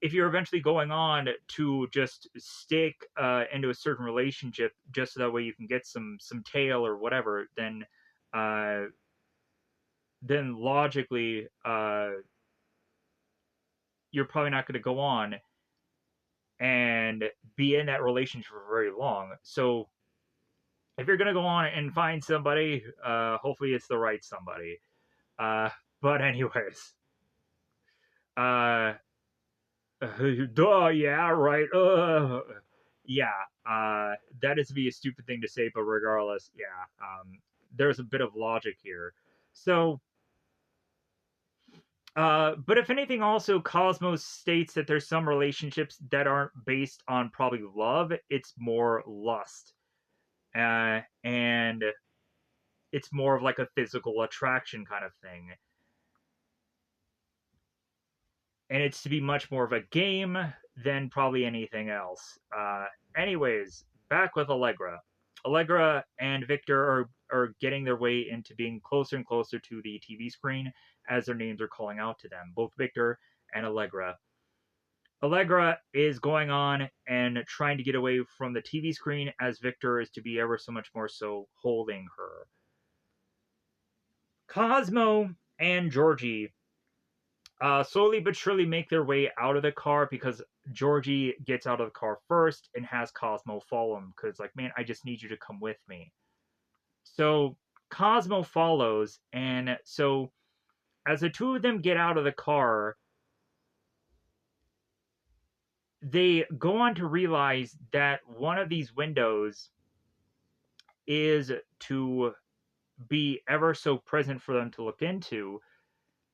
if you're eventually going on to just stick into a certain relationship just so that way you can get some tail or whatever, then logically you're probably not going to go on and be in that relationship for very long. So if you're going to go on and find somebody, hopefully it's the right somebody. But anyways, duh, yeah, right. Yeah. That is to be a stupid thing to say, but regardless, yeah, there's a bit of logic here. So, but if anything, also Cosmos states that there's some relationships that aren't based on probably love; it's more lust, and it's more of like a physical attraction kind of thing, and it's to be much more of a game than probably anything else. Anyways, back with Allegra. Allegra and Victor are getting their way into being closer and closer to the TV screen as their names are calling out to them, both Victor and Allegra. Allegra is going on and trying to get away from the TV screen as Victor is to be ever so much more so holding her. Cosmo and Georgie slowly but surely make their way out of the car because Georgie gets out of the car first and has Cosmo follow him because, like, man, I just need you to come with me. So Cosmo follows, and so as the two of them get out of the car, they go on to realize that one of these windows is to be ever so present for them to look into.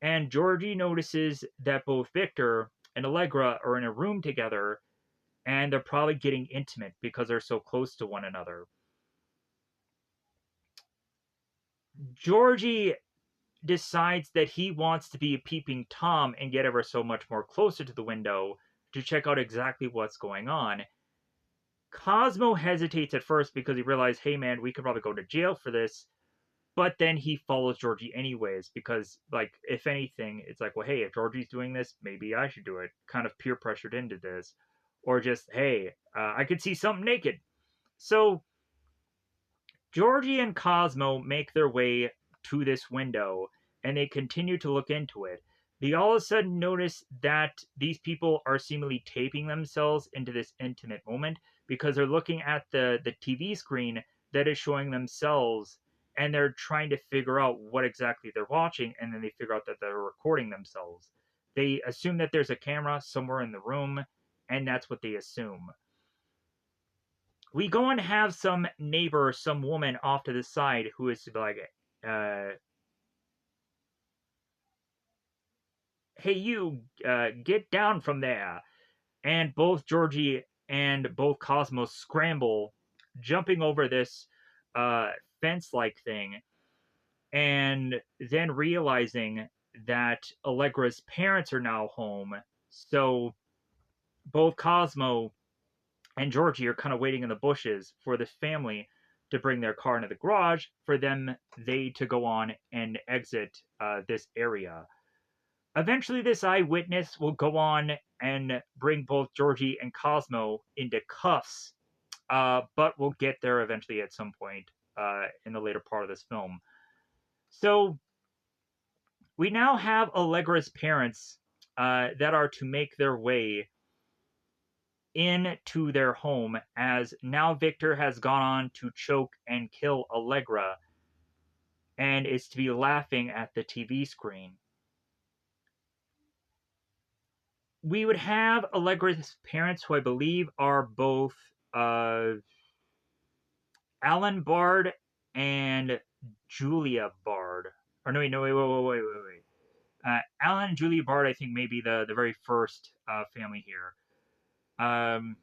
And Georgie notices that both Victor and Allegra are in a room together and they're probably getting intimate because they're so close to one another. Georgie decides that he wants to be a peeping Tom and get ever so much more closer to the window to check out exactly what's going on. Cosmo hesitates at first because he realizes, hey man, we could probably go to jail for this. But then he follows Georgie anyways because, like, if anything, it's like, well, hey, if Georgie's doing this, maybe I should do it. Kind of peer pressured into this. Or just, hey, I could see something naked. So Georgie and Cosmo make their way to this window and they continue to look into it. They all of a sudden notice that these people are seemingly taping themselves into this intimate moment because they're looking at the TV screen that is showing themselves and they're trying to figure out what exactly they're watching and then they figure out that they're recording themselves. They assume that there's a camera somewhere in the room and that's what they assume. We go and have some neighbor, some woman off to the side who is like, uh, hey, you, get down from there. And both Georgie and both Cosmos scramble, jumping over this fence like thing, and then realizing that Allegra's parents are now home. So both Cosmo and Georgie are kind of waiting in the bushes for the family to bring their car into the garage for they to go on and exit this area. Eventually, this eyewitness will go on and bring both Georgie and Cosmo into cuffs, but we'll get there eventually at some point in the later part of this film. So we now have Allegra's parents that are to make their way into their home as now Victor has gone on to choke and kill Allegra and is to be laughing at the TV screen. We would have Allegra's parents, who I believe are both Alan Bard and Julia Bard. Or no, wait. Alan and Julia Bard, I think, may be the very first family here. I'm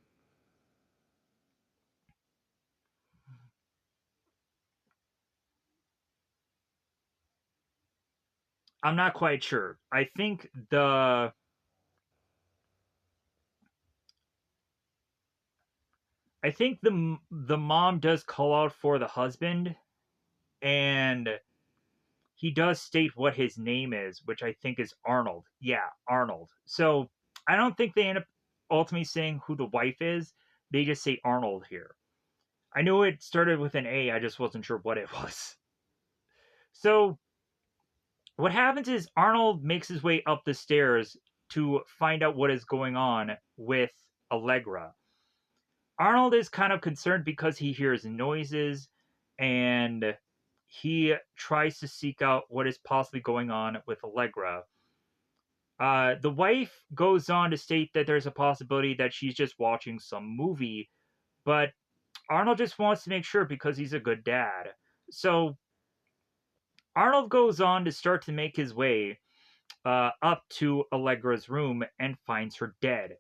not quite sure. I think the mom does call out for the husband, and he does state what his name is, which I think is Arnold. Yeah, Arnold. So I don't think they end up ultimately saying who the wife is. They just say Arnold here. I know it started with an A, I just wasn't sure what it was. So what happens is Arnold makes his way up the stairs to find out what is going on with Allegra. Arnold is kind of concerned because he hears noises and he tries to seek out what is possibly going on with Allegra. The wife goes on to state that there's a possibility that she's just watching some movie, but Arnold just wants to make sure because he's a good dad. So Arnold goes on to start to make his way up to Allegra's room and finds her dead.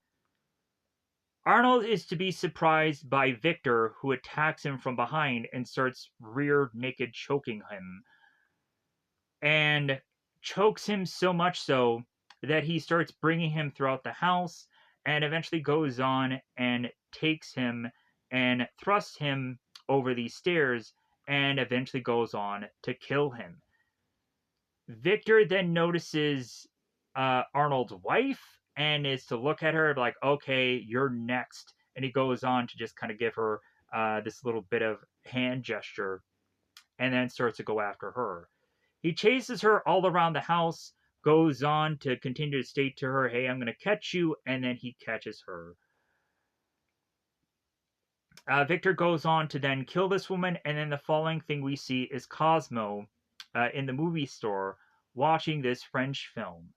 Arnold is to be surprised by Victor, who attacks him from behind and starts rear naked choking him. And chokes him so much so that he starts bringing him throughout the house and eventually goes on and takes him and thrusts him over these stairs and eventually goes on to kill him. Victor then notices Arnold's wife and is to look at her like, okay, you're next. And he goes on to just kind of give her this little bit of hand gesture and then starts to go after her. He chases her all around the house, goes on to continue to state to her, hey, I'm going to catch you, and then he catches her. Victor goes on to then kill this woman, and then the following thing we see is Cosmo in the movie store watching this French film.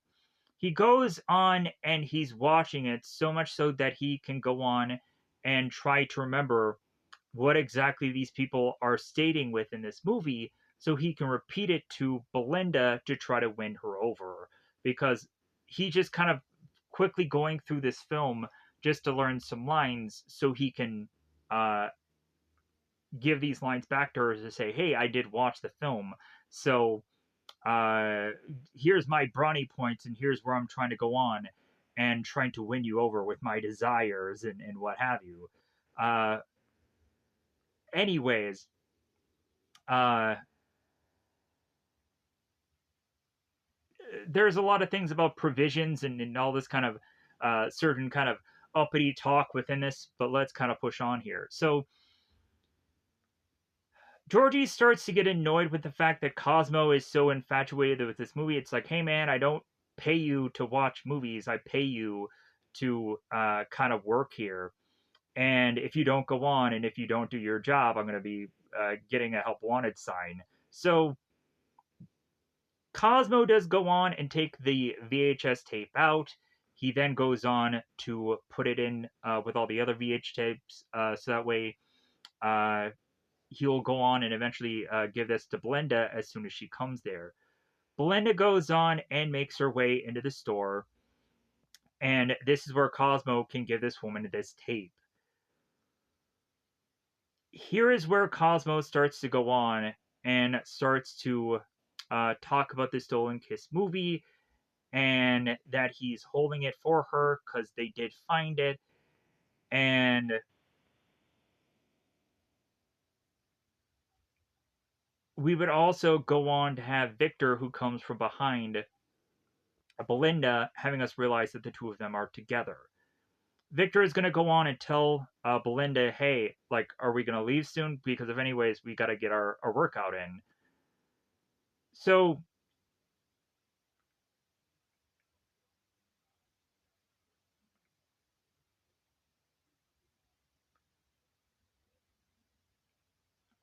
He goes on and he's watching it so much so that he can go on and try to remember what exactly these people are stating within this movie so he can repeat it to Belinda to try to win her over. Because he just kind of quickly going through this film just to learn some lines so he can uh, give these lines back to her to say, hey, I did watch the film. So uh, here's my brownie points and here's where I'm trying to go on and trying to win you over with my desires and what have you. Uh, anyways, uh, there's a lot of things about provisions and all this kind of certain kind of uppity talk within this, but let's kind of push on here. So Georgie starts to get annoyed with the fact that Cosmo is so infatuated with this movie. It's like, hey man, I don't pay you to watch movies. I pay you to kind of work here. And if you don't go on and if you don't do your job, I'm going to be getting a help wanted sign. So Cosmo does go on and take the VHS tape out. He then goes on to put it in with all the other VH tapes, so that way uh, he'll go on and eventually give this to Belinda as soon as she comes there. Belinda goes on and makes her way into the store, and this is where Cosmo can give this woman this tape. Here is where Cosmo starts to go on and starts to talk about the Stolen Kiss movie and that he's holding it for her because they did find it. And we would also go on to have Victor, who comes from behind Belinda, having us realize that the two of them are together. Victor is going to go on and tell Belinda, hey, like, are we going to leave soon? Because if anyways, we got to get our workout in. So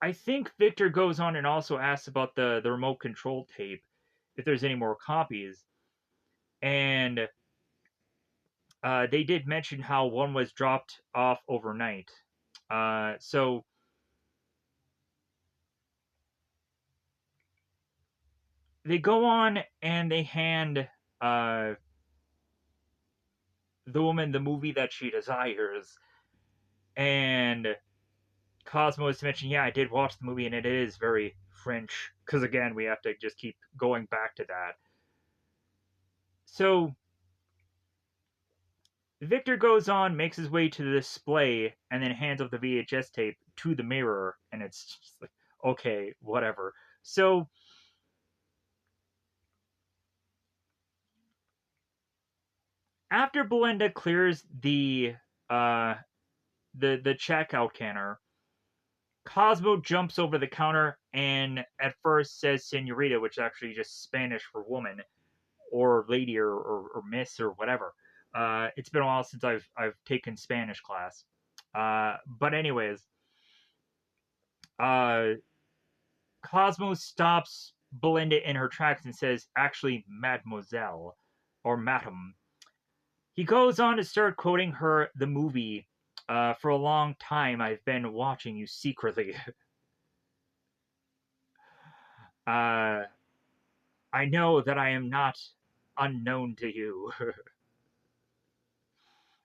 I think Victor goes on and also asks about the remote control tape, if there's any more copies. And they did mention how one was dropped off overnight. So they go on and they hand uh, the woman the movie that she desires. And Cosmo is to mention, yeah, I did watch the movie and it is very French. Because again, we have to just keep going back to that. So Victor goes on, makes his way to the display, and then hands up the VHS tape to the mirror. And it's just like, okay, whatever. So after Belinda clears uh, the checkout counter, Cosmo jumps over the counter and at first says "senorita," which is actually just Spanish for woman or lady or miss or whatever. It's been a while since I've taken Spanish class. But anyways, uh, Cosmo stops Belinda in her tracks and says, "Actually, Mademoiselle or Madam." He goes on to start quoting her the movie For a long time, I've been watching you secretly. uh, I know that I am not unknown to you.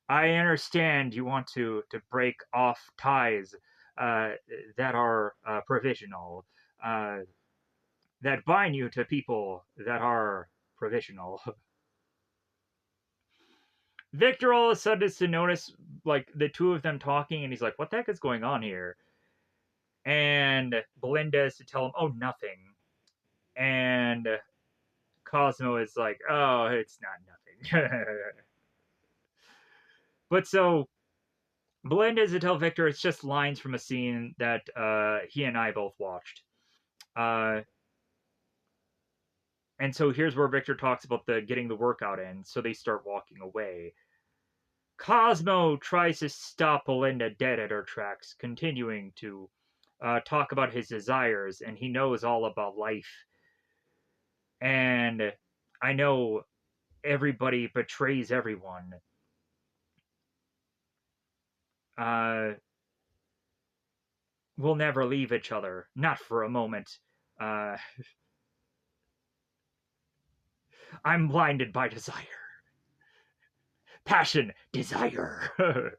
I understand you want to break off ties uh, that are provisional, uh, that bind you to people that are provisional. Victor all of a sudden is to notice like the two of them talking, and he's like, "What the heck is going on here?" And Belinda is to tell him, "Oh, nothing." And Cosmo is like, "Oh, it's not nothing." But so Belinda is to tell Victor it's just lines from a scene that he and I both watched. Uh, and so here's where Victor talks about the getting the workout in, so they start walking away. Cosmo tries to stop Belinda dead at her tracks, continuing to talk about his desires, and he knows all about life. And I know everybody betrays everyone. Uh, we'll never leave each other, not for a moment. Uh, I'm blinded by desire. Passion, desire.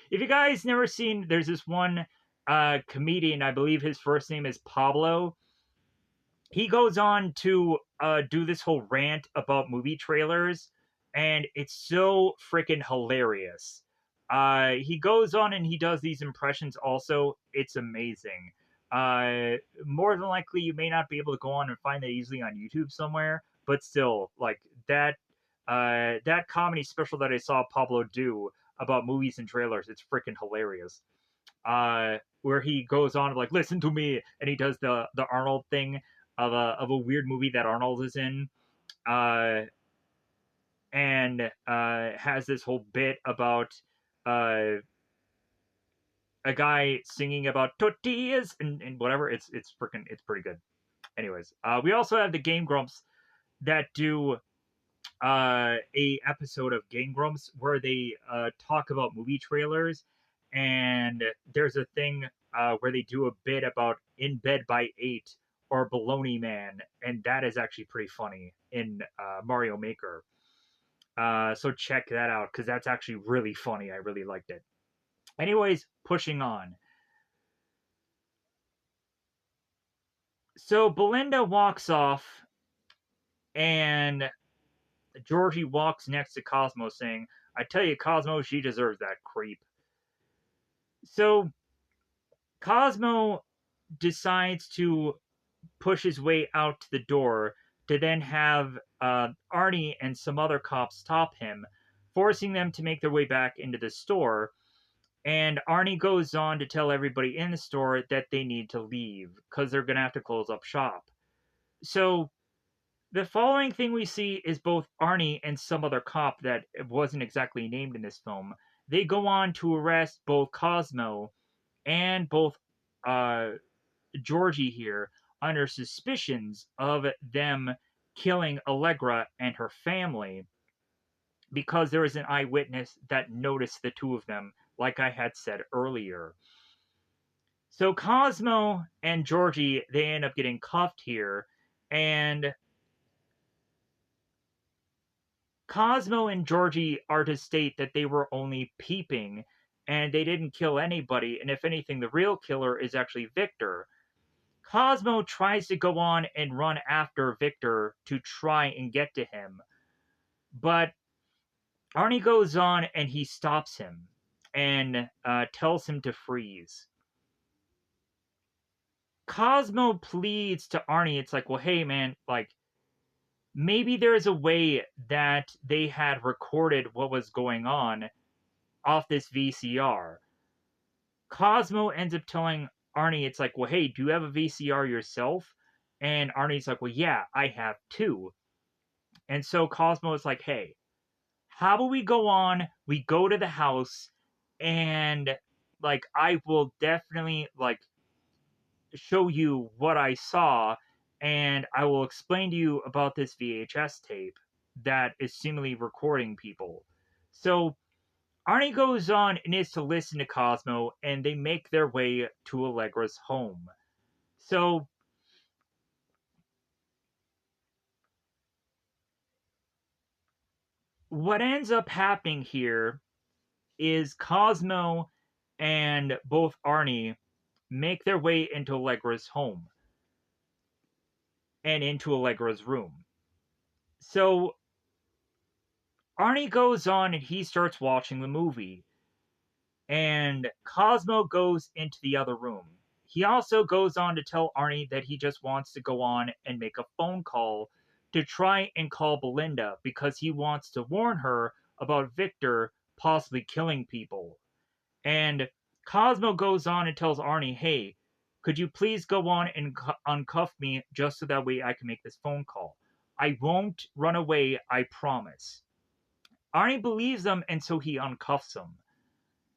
If you guys never seen, there's this one comedian, I believe his first name is Pablo. He goes on to do this whole rant about movie trailers, and it's so freaking hilarious. He goes on and he does these impressions also. It's amazing. More than likely, you may not be able to go on and find that easily on YouTube somewhere, but still, like that comedy special that I saw Pablo do about movies and trailers, it's freaking hilarious. Where he goes on like, listen to me, and he does the Arnold thing of a weird movie that Arnold is in, uh, and has this whole bit about uh, a guy singing about tortillas and whatever. It's freaking it's pretty good. Anyways, we also have the Game Grumps that do a episode of Game Grumps where they talk about movie trailers, and there's a thing where they do a bit about In Bed by Eight or Baloney Man, and that is actually pretty funny in Mario Maker. So check that out because that's actually really funny. I really liked it. Anyways, pushing on. So Belinda walks off, and Georgie walks next to Cosmo, saying, "I tell you, Cosmo, she deserves that creep." So Cosmo decides to push his way out to the door to then have Arnie and some other cops stop him, forcing them to make their way back into the store. And Arnie goes on to tell everybody in the store that they need to leave because they're going to have to close up shop. So the following thing we see is both Arnie and some other cop that wasn't exactly named in this film. They go on to arrest both Cosmo and both uh, Georgie here under suspicions of them killing Allegra and her family because there was an eyewitness that noticed the two of them, like I had said earlier. So Cosmo and Georgie, they end up getting cuffed here, and Cosmo and Georgie are to state that they were only peeping and they didn't kill anybody, and if anything, the real killer is actually Victor. Cosmo tries to go on and run after Victor to try and get to him, but Arnie goes on and he stops him and tells him to freeze. Cosmo pleads to Arnie, it's like, well, hey, man, like, maybe there's a way that they had recorded what was going on off this VCR. Cosmo ends up telling Arnie, it's like, well, hey, do you have a VCR yourself? And Arnie's like, well, yeah, I have two. And so Cosmo is like, hey, how about we go on? We go to the house, and like, I will definitely like show you what I saw, and I will explain to you about this VHS tape that is seemingly recording people. So Arnie goes on and is to listen to Cosmo, and they make their way to Allegra's home. So, what ends up happening here is Cosmo and both Arnie make their way into Allegra's home and into Allegra's room. So, Arnie goes on and he starts watching the movie, and Cosmo goes into the other room. He also goes on to tell Arnie that he just wants to go on and make a phone call to try and call Belinda because he wants to warn her about Victor possibly killing people. And Cosmo goes on and tells Arnie, hey, could you please go on and uncuff me just so that way I can make this phone call? I won't run away, I promise. Arnie believes them, and so he uncuffs him.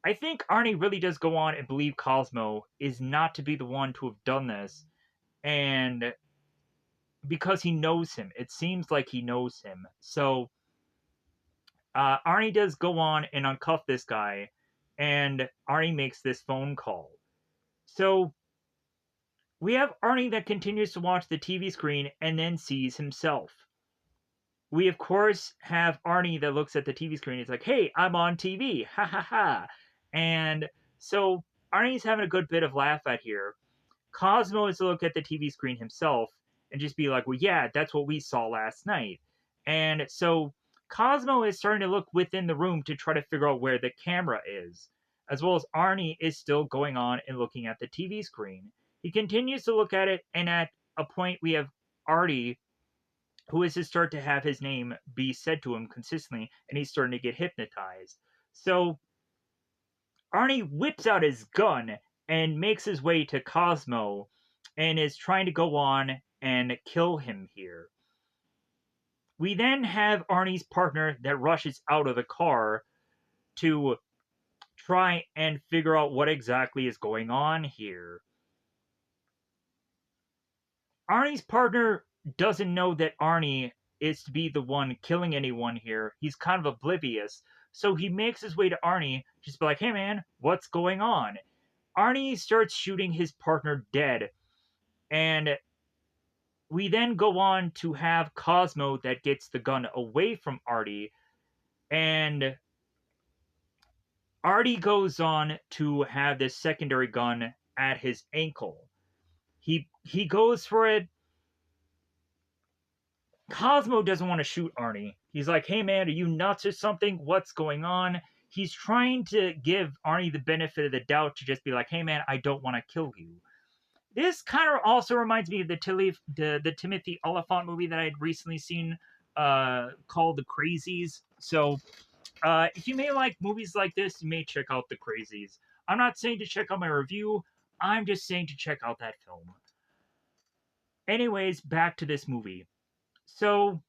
I think Arnie really does go on and believe Cosmo is not to be the one to have done this, and because he knows him, it seems like he knows him. So Arnie does go on and uncuff this guy, and Arnie makes this phone call. So we have Arnie that continues to watch the TV screen and then sees himself. We, of course, have Arnie that looks at the TV screen. He's like, hey, I'm on TV. Ha ha ha. And so Arnie's having a good bit of laugh at here. Cosmo is to look at the TV screen himself and just be like, well, yeah, that's what we saw last night. And so Cosmo is starting to look within the room to try to figure out where the camera is, as well as Arnie is still going on and looking at the TV screen. He continues to look at it, and at a point, we have Artie, who is to start to have his name be said to him consistently, and he's starting to get hypnotized. So Arnie whips out his gun and makes his way to Cosmo and is trying to go on and kill him here. We then have Arnie's partner that rushes out of the car to try and figure out what exactly is going on here. Arnie's partner doesn't know that Arnie is to be the one killing anyone here. He's kind of oblivious. So he makes his way to Arnie, just be like, hey man, what's going on? Arnie starts shooting his partner dead. And we then go on to have Cosmo that gets the gun away from Artie. And Artie goes on to have this secondary gun at his ankle. He goes for it. Cosmo doesn't want to shoot Arnie. He's like, hey man, are you nuts or something? What's going on? He's trying to give Arnie the benefit of the doubt to just be like, hey man, I don't want to kill you. This kind of also reminds me of the Timothy Olyphant movie that I had recently seen called The Crazies. So if you may like movies like this, you may check out The Crazies. I'm not saying to check out my review. I'm just saying to check out that film. Anyways, back to this movie. So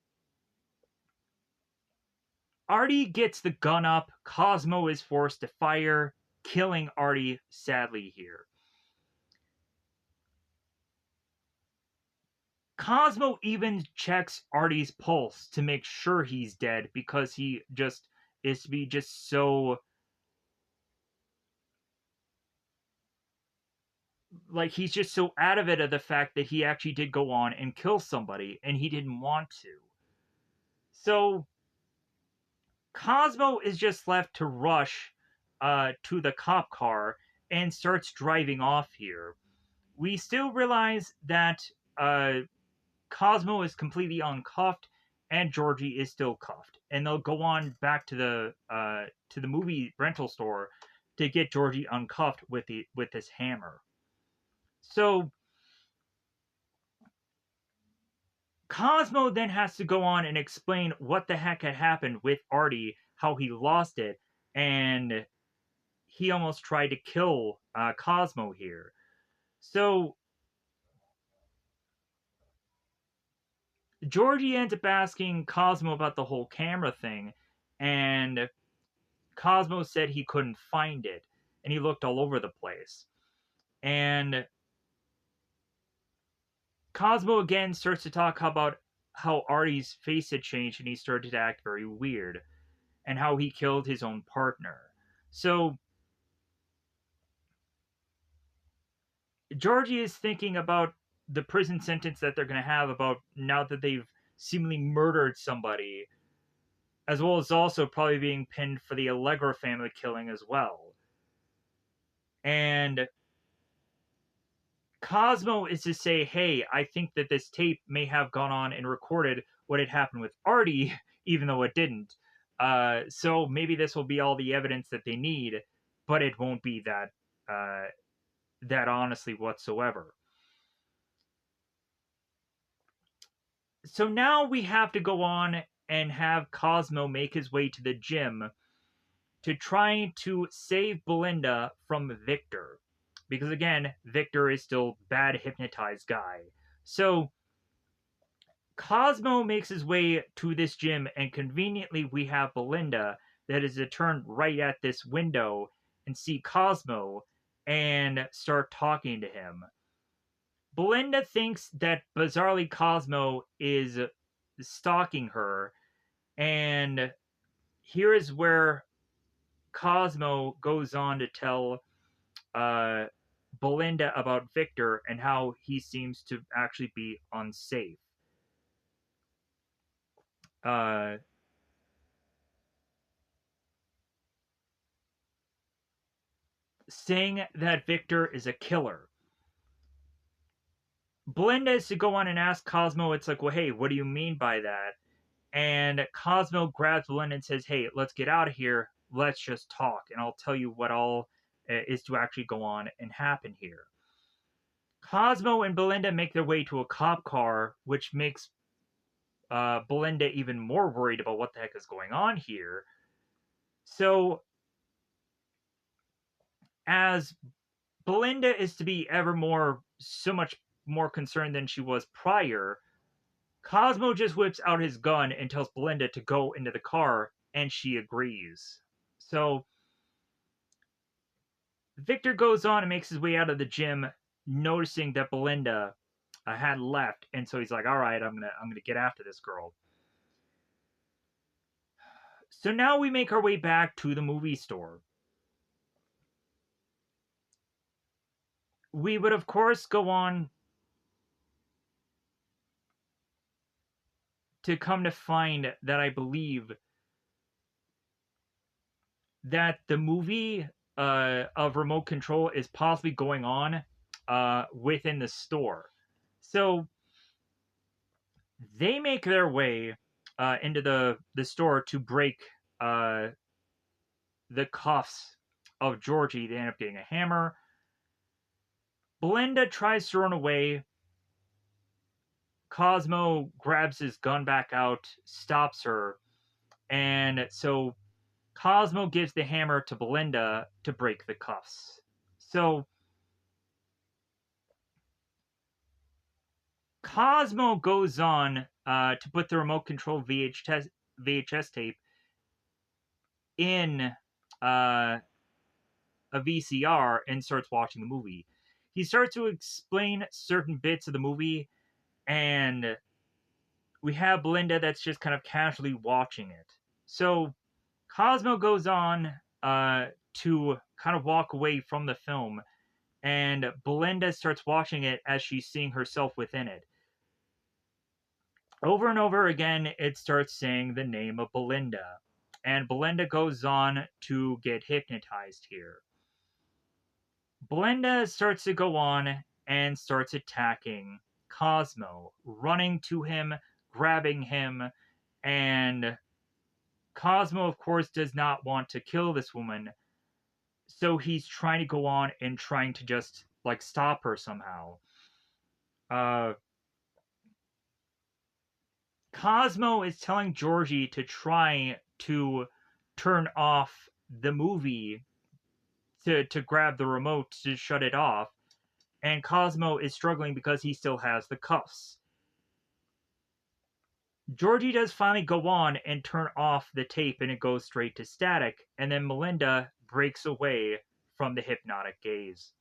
Artie gets the gun up. Cosmo is forced to fire, killing Artie sadly here. Cosmo even checks Artie's pulse to make sure he's dead because he just is to be just so like he's just so out of it of the fact that he actually did go on and kill somebody and he didn't want to. So Cosmo is just left to rush to the cop car and starts driving off here. We still realize that Cosmo is completely uncuffed and Georgie is still cuffed, and they'll go on back to the movie rental store to get Georgie uncuffed with this hammer. So Cosmo then has to go on and explain what the heck had happened with Artie, how he lost it, and he almost tried to kill Cosmo here. So Georgie ends up asking Cosmo about the whole camera thing, and Cosmo said he couldn't find it, and he looked all over the place. And Cosmo again starts to talk about how Artie's face had changed and he started to act very weird, and how he killed his own partner. So Georgie is thinking about the prison sentence that they're going to have about now that they've seemingly murdered somebody, as well as also probably being pinned for the Allegra family killing as well. And Cosmo is to say, hey, I think that this tape may have gone on and recorded what had happened with Artie, even though it didn't. So maybe this will be all the evidence that they need, but it won't be that honestly whatsoever. So now we have to go on and have Cosmo make his way to the gym to try to save Belinda from Victor. Because again, Victor is still bad hypnotized guy. So Cosmo makes his way to this gym, and conveniently we have Belinda that is to turn right at this window and see Cosmo and start talking to him. Belinda thinks that bizarrely Cosmo is stalking her, and here is where Cosmo goes on to tell uh, Belinda about Victor and how he seems to actually be unsafe. Uh, saying that Victor is a killer. Belinda is to go on and ask Cosmo, it's like, well, hey, what do you mean by that? And Cosmo grabs Belinda and says, hey, let's get out of here. Let's just talk, and I'll tell you what all is to actually go on and happen here. Cosmo and Belinda make their way to a cop car, which makes Belinda even more worried about what the heck is going on here. So, as Belinda is to be so much more concerned than she was prior, Cosmo just whips out his gun and tells Belinda to go into the car, and she agrees. So, Victor goes on and makes his way out of the gym, noticing that Belinda had left, and so he's like, "All right, I'm gonna get after this girl." So now we make our way back to the movie store. We would, of course, go on to come to find that I believe that the movie of Remote Control is possibly going on within the store. So they make their way into the store to break uh, the cuffs of Georgie. They end up getting a hammer. Belinda tries to run away. Cosmo grabs his gun back out, stops her, and so Cosmo gives the hammer to Belinda to break the cuffs. So Cosmo goes on to put the remote control VHS tape in a VCR and starts watching the movie. He starts to explain certain bits of the movie, and we have Belinda that's just kind of casually watching it. So Cosmo goes on to kind of walk away from the film, and Belinda starts watching it as she's seeing herself within it. Over and over again, it starts saying the name of Belinda, and Belinda goes on to get hypnotized here. Belinda starts to go on and starts attacking Cosmo, running to him, grabbing him, and Cosmo, of course, does not want to kill this woman, so he's trying to go on and trying to just like stop her somehow. Uh, Cosmo is telling Georgie to try to turn off the movie to grab the remote to shut it off, and Cosmo is struggling because he still has the cuffs. Georgie does finally go on and turn off the tape, and it goes straight to static, and then Melinda breaks away from the hypnotic gaze.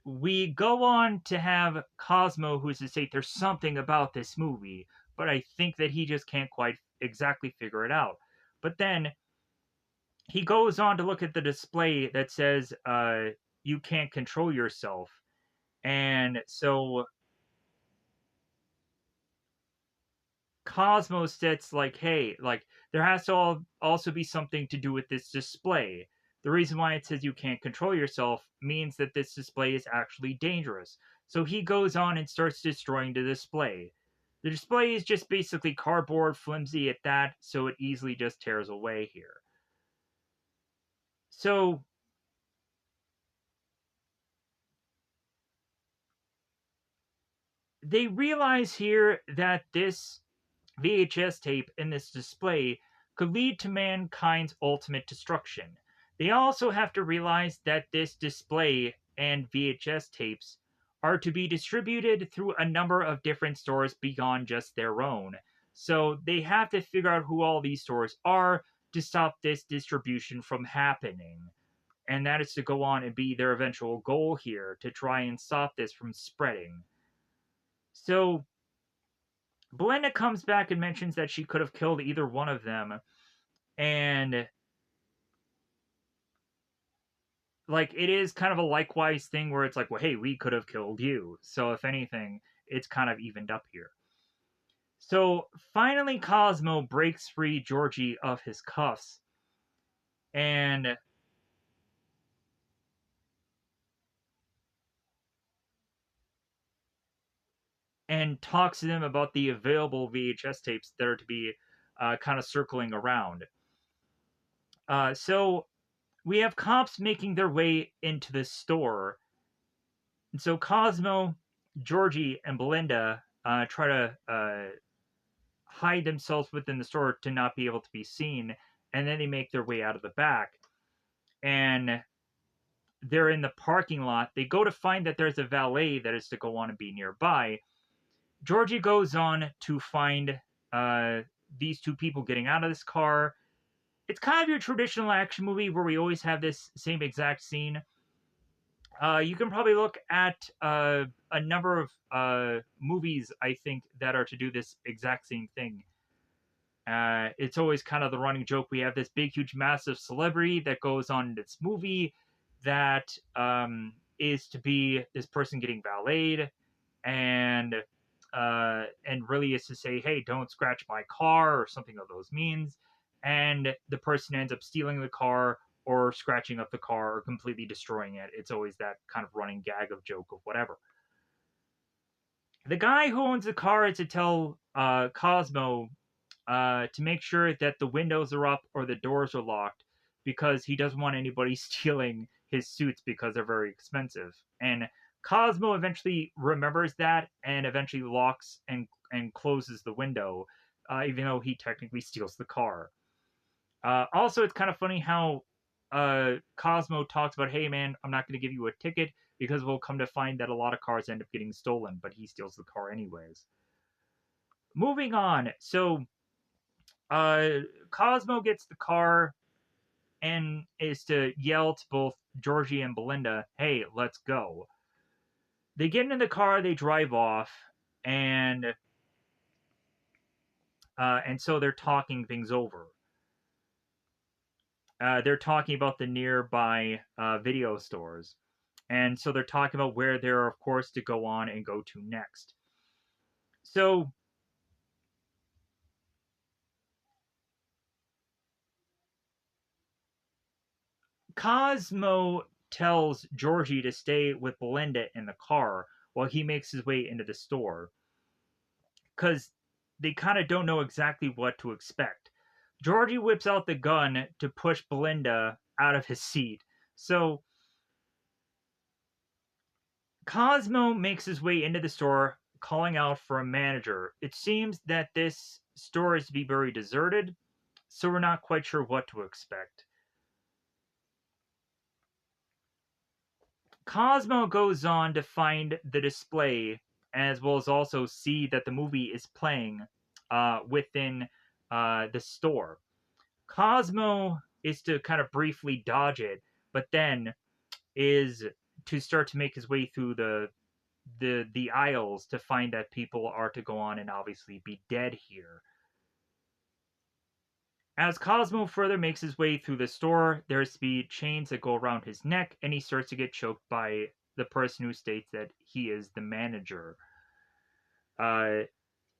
We go on to have Cosmo, who's to say there's something about this movie, but I think that he just can't quite exactly figure it out. But then he goes on to look at the display that says, you can't control yourself. And so Cosmo sits like, hey, like there has to also be something to do with this display. The reason why it says you can't control yourself means that this display is actually dangerous. So he goes on and starts destroying the display. The display is just basically cardboard, flimsy at that, so it easily just tears away here. So they realize here that this VHS tape in this display could lead to mankind's ultimate destruction. They also have to realize that this display and VHS tapes are to be distributed through a number of different stores beyond just their own. So they have to figure out who all these stores are to stop this distribution from happening. And that is to go on and be their eventual goal here to try and stop this from spreading. So Belinda comes back and mentions that she could have killed either one of them. And like it is kind of a likewise thing where it's like, well, hey, we could have killed you. So if anything, it's kind of evened up here. So finally Cosmo breaks free Georgie of his cuffs and talks to them about the available VHS tapes that are to be kind of circling around. So we have cops making their way into the store. And so Cosmo, Georgie, and Belinda try to hide themselves within the store to not be able to be seen. And then they make their way out of the back. And they're in the parking lot. They go to find that there's a valet that is to go on and be nearby. Georgie goes on to find these two people getting out of this car. It's kind of your traditional action movie where we always have this same exact scene. You can probably look at a number of movies, I think, that are to do this exact same thing. It's always kind of the running joke. We have this big, huge, massive celebrity that goes on this movie that is to be this person getting valeted, and really is to say, "Hey, don't scratch my car" or something of those means. And the person ends up stealing the car or scratching up the car or completely destroying it. It's always that kind of running gag of joke of whatever. The guy who owns the car is to tell Cosmo to make sure that the windows are up or the doors are locked because he doesn't want anybody stealing his suits because they're very expensive. And Cosmo eventually remembers that and eventually locks and closes the window, even though he technically steals the car. Also, it's kind of funny how Cosmo talks about, hey man, I'm not going to give you a ticket because we'll come to find that a lot of cars end up getting stolen, but he steals the car anyways. Moving on. So uh, Cosmo gets the car and is to yell to both Georgie and Belinda, hey, let's go. They get into the car, they drive off, and so they're talking things over. They're talking about the nearby video stores. And so they're talking about where they're, of course, to go on and go to next. So Cosmo tells Georgie to stay with Belinda in the car while he makes his way into the store because they kind of don't know exactly what to expect. Georgie whips out the gun to push Belinda out of his seat. So Cosmo makes his way into the store, calling out for a manager. It seems that this store is to be very deserted, so we're not quite sure what to expect. Cosmo goes on to find the display as well as also see that the movie is playing within the store. Cosmo is to kind of briefly dodge it, but then is to start to make his way through the aisles to find that people are to go on and obviously be dead here. As Cosmo further makes his way through the store, there's be chains that go around his neck, and he starts to get choked by the person who states that he is the manager, uh,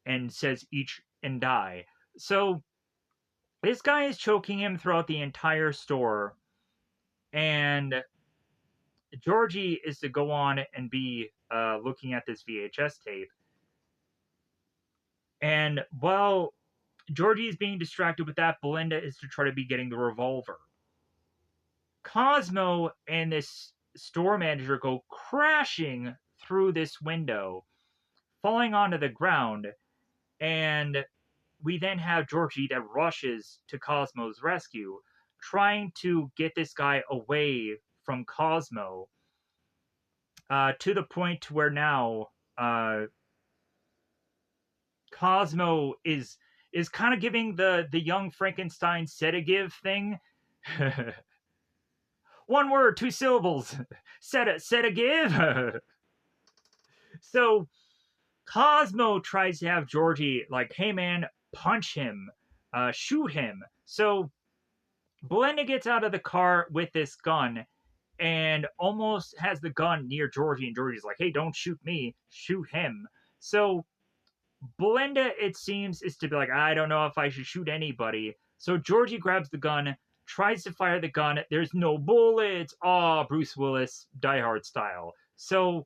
and says each and die. So this guy is choking him throughout the entire store, and Georgie is to go on and be looking at this VHS tape. And while Georgie is being distracted with that, Belinda is to try to be getting the revolver. Cosmo and this store manager go crashing through this window, falling onto the ground, and we then have Georgie that rushes to Cosmo's rescue, trying to get this guy away from Cosmo, to the point where now Cosmo is kind of giving the young Frankenstein sedative thing. One word, two syllables. Sedative. So Cosmo tries to have Georgie like, hey man, punch him, shoot him. So Belinda gets out of the car with this gun and almost has the gun near Georgie, and Georgie's like, hey, don't shoot me, shoot him. So Belinda, it seems, is to be like, I don't know if I should shoot anybody. So Georgie grabs the gun, tries to fire the gun. There's no bullets. Oh, Bruce Willis, Die Hard style. So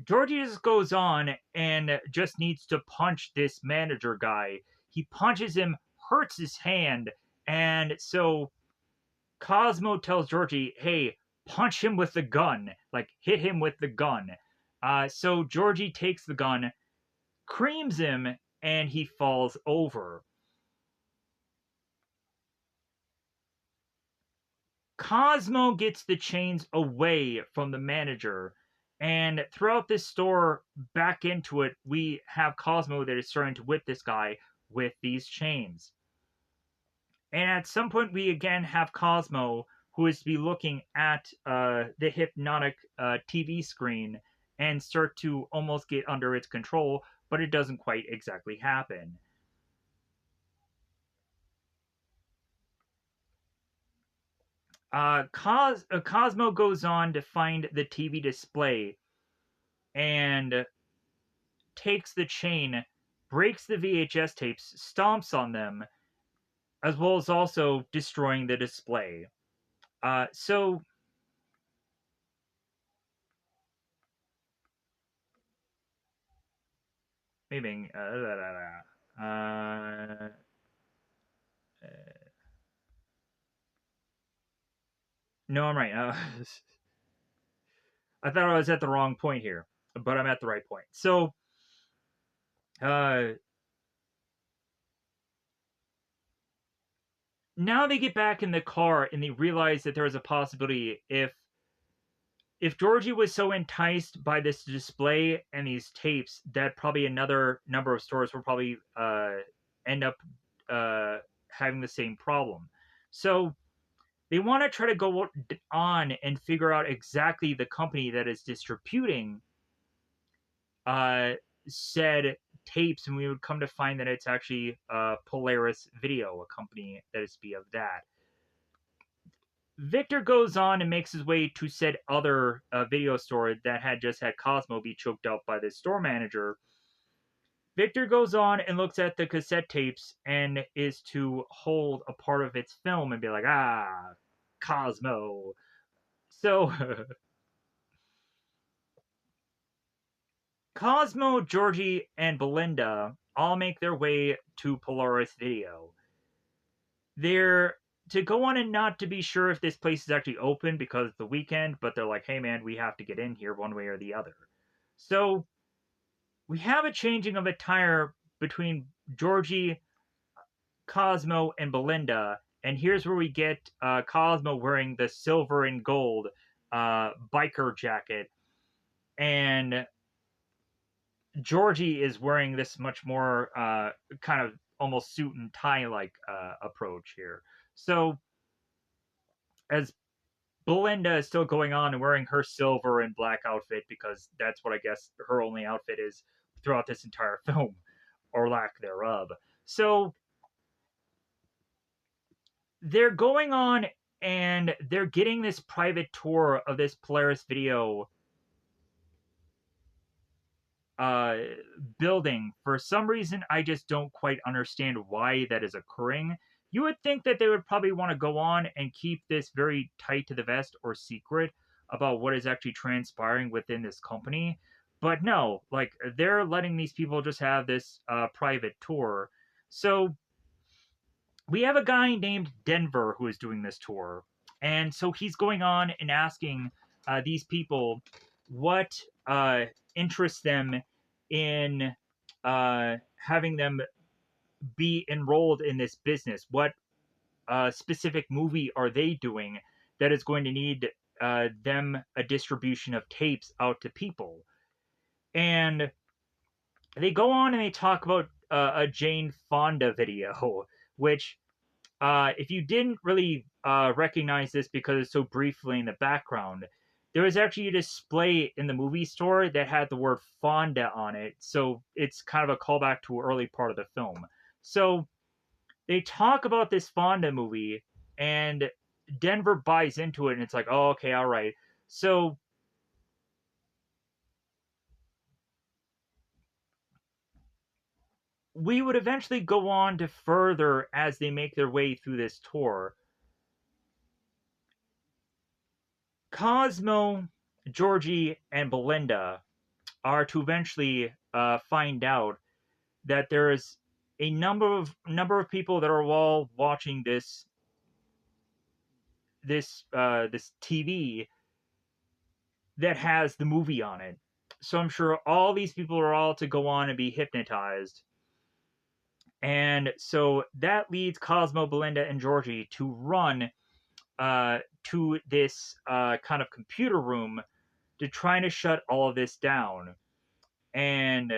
Georgie just goes on and just needs to punch this manager guy. He punches him, hurts his hand, and so Cosmo tells Georgie, hey, punch him with the gun. Like, hit him with the gun. So Georgie takes the gun, creams him, and he falls over. Cosmo gets the chains away from the manager, and throughout this store, back into it, we have Cosmo that is starting to whip this guy with these chains. And at some point, we again have Cosmo, who is to be looking at the hypnotic TV screen and start to almost get under its control, but it doesn't quite exactly happen. Cosmo goes on to find the TV display and takes the chain, breaks the VHS tapes, stomps on them, as well as also destroying the display. So maybe no, I'm right. I thought I was at the wrong point here, but I'm at the right point. So uh, now they get back in the car and they realize that there is a possibility if Georgie was so enticed by this display and these tapes that probably another number of stores will probably end up having the same problem. So they want to try to go on and figure out exactly the company that is distributing said tapes, and we would come to find that it's actually Polaris Video, a company that is to be of that. Victor goes on and makes his way to said other video store that had just had Cosmo be choked out by the store manager. Victor goes on and looks at the cassette tapes and is to hold a part of its film and be like, Cosmo. So Cosmo, Georgie, and Belinda all make their way to Polaris Video. They're to go on and not to be sure if this place is actually open because it's the weekend, but they're like, hey man, we have to get in here one way or the other. So we have a changing of attire between Georgie, Cosmo, and Belinda. And here's where we get Cosmo wearing the silver and gold biker jacket. And Georgie is wearing this much more kind of almost suit and tie like approach here. So as Belinda is still going on and wearing her silver and black outfit because that's what I guess her only outfit is throughout this entire film, or lack thereof. So they're going on and they're getting this private tour of this Polaris Video uh, building. For some reason, I just don't quite understand why that is occurring. You would think that they would probably want to go on and keep this very tight to the vest or secret about what is actually transpiring within this company. But no, like they're letting these people just have this private tour. So we have a guy named Denver who is doing this tour. And so he's going on and asking these people what interests them in having them be enrolled in this business. What specific movie are they doing that is going to need them a distribution of tapes out to people? And they go on and they talk about a Jane Fonda video, which if you didn't really recognize this because it's so briefly in the background, there was actually a display in the movie store that had the word Fonda on it. So it's kind of a callback to an early part of the film. So they talk about this Fonda movie, and Denver buys into it, and it's like, oh, okay, all right. So we would eventually go on to further as they make their way through this tour. Cosmo, Georgie, and Belinda are to eventually find out that there is a number of people that are all watching this TV that has the movie on it. So I'm sure all these people are all to go on and be hypnotized. And so that leads Cosmo, Belinda, and Georgie to run to this kind of computer room to try to shut all of this down. And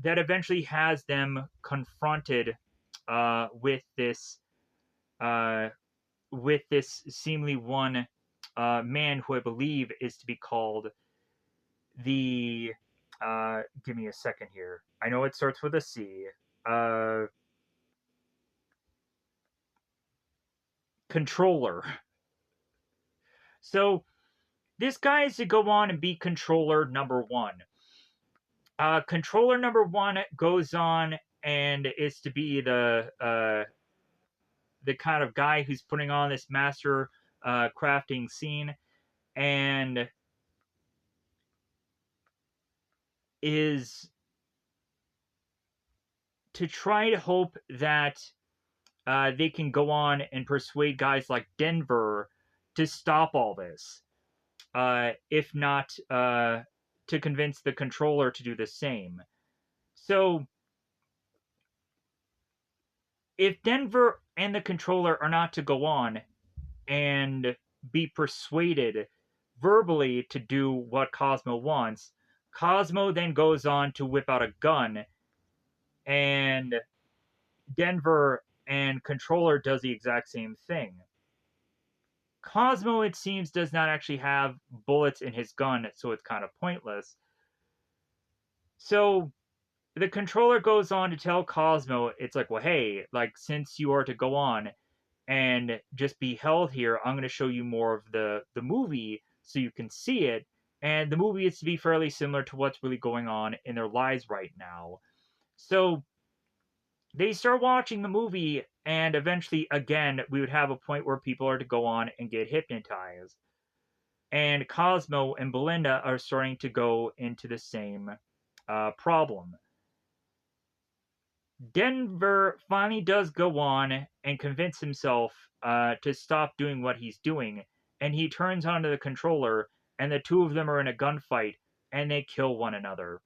that eventually has them confronted with uh, this seemingly one man who I believe is to be called the. Give me a second here. I know it starts with a C. Uh, Controller. So this guy is to go on and be controller number one. Controller number one goes on and is to be the kind of guy who's putting on this master crafting scene and is to try to hope that they can go on and persuade guys like Denver to stop all this. If not, to convince the controller to do the same. So, if Denver and the controller are not to go on and be persuaded verbally to do what Cosmo wants, Cosmo then goes on to whip out a gun, and Denver and controller does the exact same thing. Cosmo, it seems, does not actually have bullets in his gun, so it's kind of pointless. So the controller goes on to tell Cosmo, it's like, well, hey, like, since you are to go on and just be held here, I'm going to show you more of the movie so you can see it. And the movie is to be fairly similar to what's really going on in their lives right now. So they start watching the movie, and eventually, again, we would have a point where people are to go on and get hypnotized. And Cosmo and Belinda are starting to go into the same problem. Denver finally does go on and convince himself to stop doing what he's doing, and he turns onto the controller, and the two of them are in a gunfight, and they kill one another.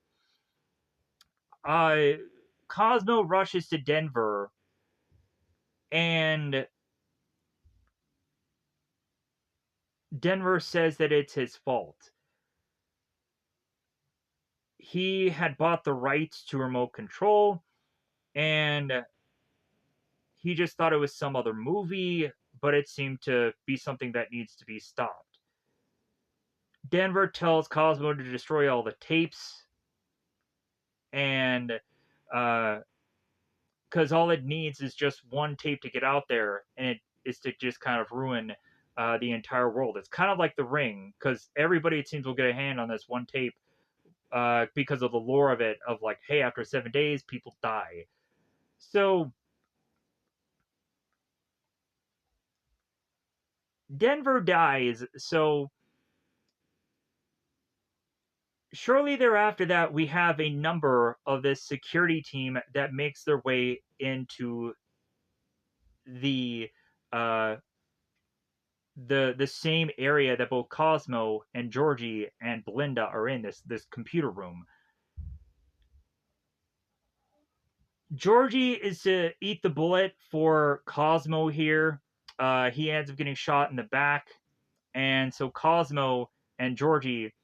Uh, Cosmo rushes to Denver, and Denver says that it's his fault. He had bought the rights to remote control, and he just thought it was some other movie, but it seemed to be something that needs to be stopped. Denver tells Cosmo to destroy all the tapes, and uh, because all it needs is just one tape to get out there, and it is to just kind of ruin the entire world. It's kind of like The Ring, because everybody, it seems, will get a hand on this one tape because of the lore of it, of like, hey, after 7 days, people die. So Denver dies. So shortly thereafter that, we have a number of this security team that makes their way into the uh, the same area that both Cosmo and Georgie and Belinda are in, this computer room. Georgie is to eat the bullet for Cosmo here. He ends up getting shot in the back, and so Cosmo and Georgie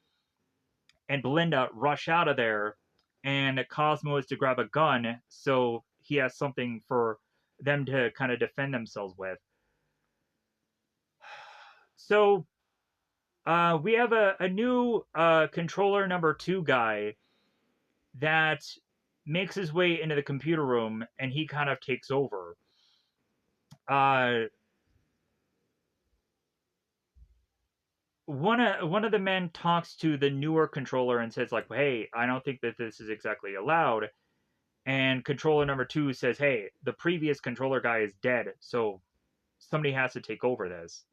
and Belinda rush out of there, and Cosmo is to grab a gun so he has something for them to kind of defend themselves with. So we have a new controller number 2 guy that makes his way into the computer room, and he kind of takes over. Uh, one of the men talks to the newer controller and says like, "Hey, I don't think that this is exactly allowed." And controller number 2 says, "Hey, the previous controller guy is dead, so somebody has to take over this."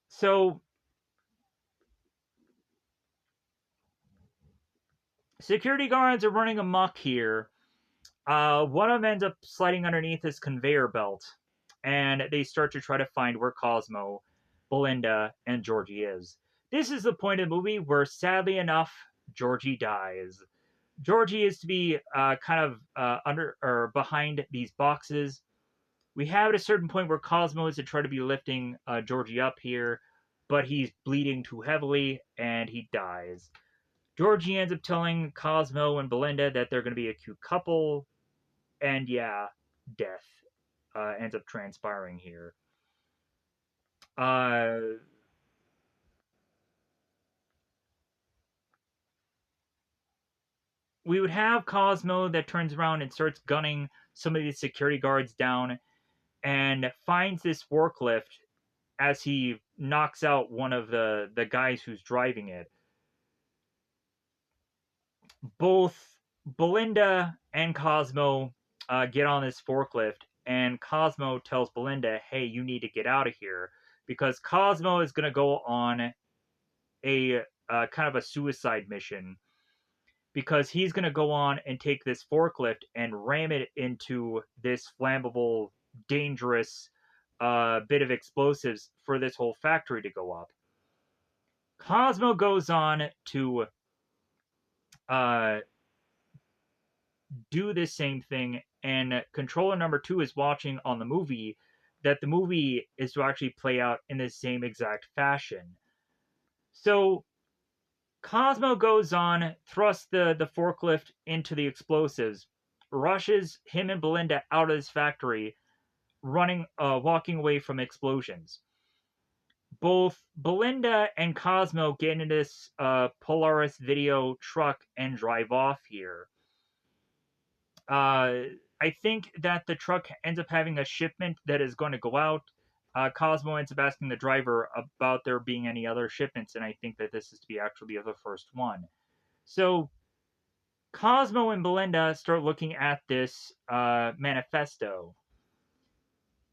So security guards are running amok here. One of them ends up sliding underneath this conveyor belt, and they start to try to find where Cosmo, Belinda, and Georgie is. This is the point of the movie where, sadly enough, Georgie dies. Georgie is to be kind of under or behind these boxes. We have at a certain point where Cosmo is to try to be lifting Georgie up here, but he's bleeding too heavily and he dies. Georgie ends up telling Cosmo and Belinda that they're going to be a cute couple, and yeah, death ends up transpiring here. Uh, we would have Cosmo that turns around and starts gunning some of these security guards down and finds this forklift as he knocks out one of the guys who's driving it. Both Belinda and Cosmo get on this forklift, and Cosmo tells Belinda, "Hey, you need to get out of here," because Cosmo is going to go on a kind of a suicide mission, because he's going to go on and take this forklift and ram it into this flammable, dangerous bit of explosives for this whole factory to go up. Cosmo goes on to uh, do this same thing, and controller number 2 is watching on the movie that the movie is to actually play out in the same exact fashion. So Cosmo goes on, thrusts the forklift into the explosives, rushes him and Belinda out of his factory, walking away from explosions. Both Belinda and Cosmo get into this Polaris video truck and drive off here. I think that the truck ends up having a shipment that is going to go out. Cosmo ends up asking the driver about there being any other shipments, and I think that this is to be actually the first one. So Cosmo and Belinda start looking at this manifesto.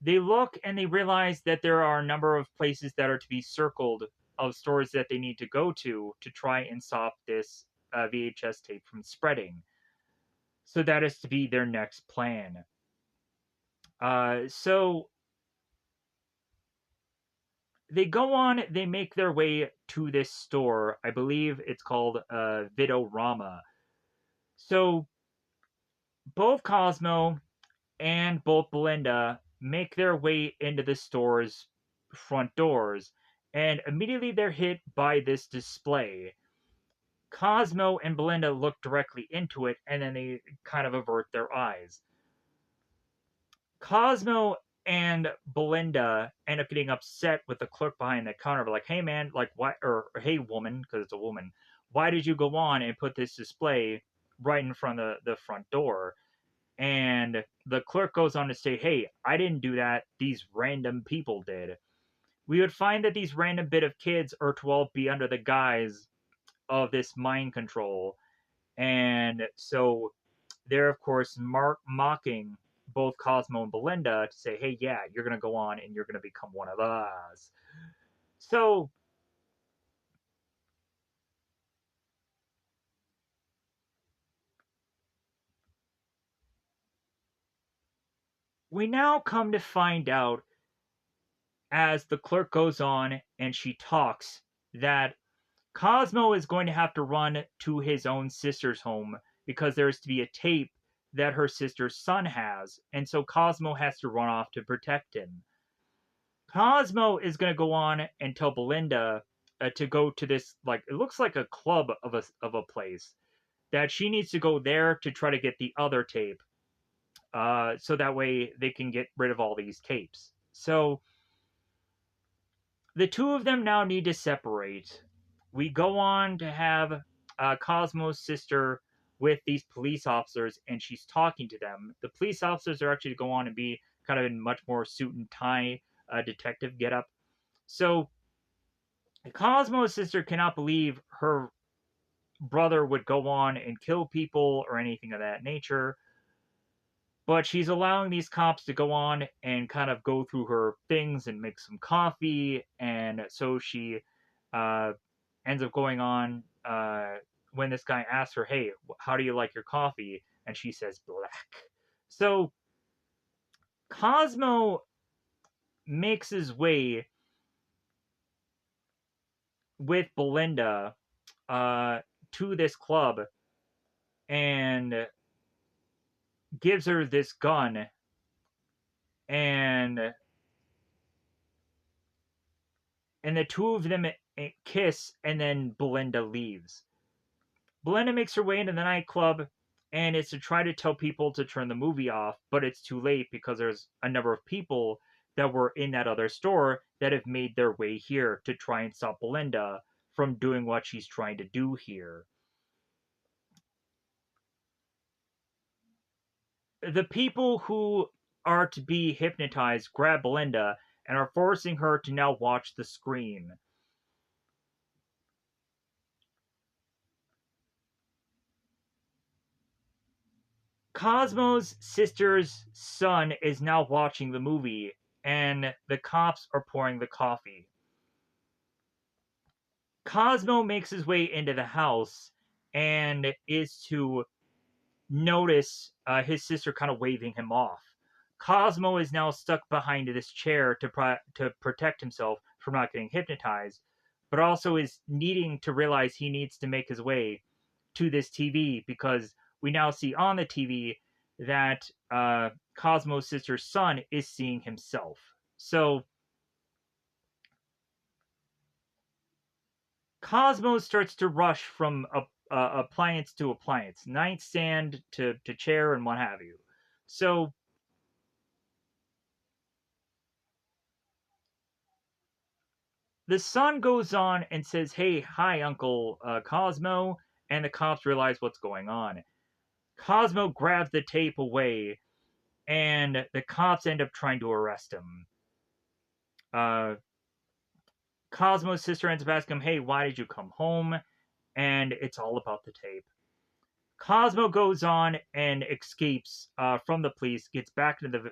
They look and they realize that there are a number of places that are to be circled of stores that they need to go to try and stop this VHS tape from spreading. So that is to be their next plan. So they go on, they make their way to this store. I believe it's called Vidorama. So both Cosmo and both Belinda make their way into the store's front doors, and immediately they're hit by this display. Cosmo and Belinda look directly into it, and then they kind of avert their eyes. Cosmo and Belinda end up getting upset with the clerk behind the counter, like, "Hey man, like why?" Or "Hey woman," because it's a woman. "Why did you go on and put this display right in front of the front door?" And the clerk goes on to say, hey, I didn't do that. These random people did. We would find that these random bit of kids are to all be under the guise of this mind control. And so they're, of course, mocking both Cosmo and Belinda to say, hey, yeah, you're going to go on and you're going to become one of us. So we now come to find out as the clerk goes on and she talks that Cosmo is going to have to run to his own sister's home because there's to be a tape that her sister's son has, and so Cosmo has to run off to protect him. Cosmo is going to go on and tell Belinda to go to this, like, it looks like a club of a place, that she needs to go there to try to get the other tape, so that way they can get rid of all these tapes. So the two of them now need to separate. We go on to have Cosmo's sister with these police officers, and she's talking to them. The police officers are actually to go on and be kind of in much more suit and tie detective getup. So Cosmo's sister cannot believe her brother would go on and kill people or anything of that nature, but she's allowing these cops to go on and kind of go through her things and make some coffee, and so she uh, ends up going on when this guy asks her, hey, how do you like your coffee? And she says black. So Cosmo makes his way with Belinda uh, to this club and gives her this gun, and the two of them kiss, and then Belinda leaves. Belinda makes her way into the nightclub, and it's to try to tell people to turn the movie off, but it's too late because there's a number of people that were in that other store that have made their way here to try and stop Belinda from doing what she's trying to do here. The people who are to be hypnotized grab Belinda and are forcing her to now watch the screen. Cosmo's sister's son is now watching the movie, and the cops are pouring the coffee. Cosmo makes his way into the house and is to notice his sister kind of waving him off. Cosmo is now stuck behind this chair to protect himself from not getting hypnotized, but also is needing to realize he needs to make his way to this TV because we now see on the TV that Cosmo's sister's son is seeing himself. So Cosmo starts to rush from appliance to appliance, nightstand to chair, and what have you. So the son goes on and says, hey, hi, Uncle Cosmo, and the cops realize what's going on. Cosmo grabs the tape away, and the cops end up trying to arrest him. Uh, Cosmo's sister ends up asking him, hey, why did you come home? And it's all about the tape. Cosmo goes on and escapes from the police, gets back into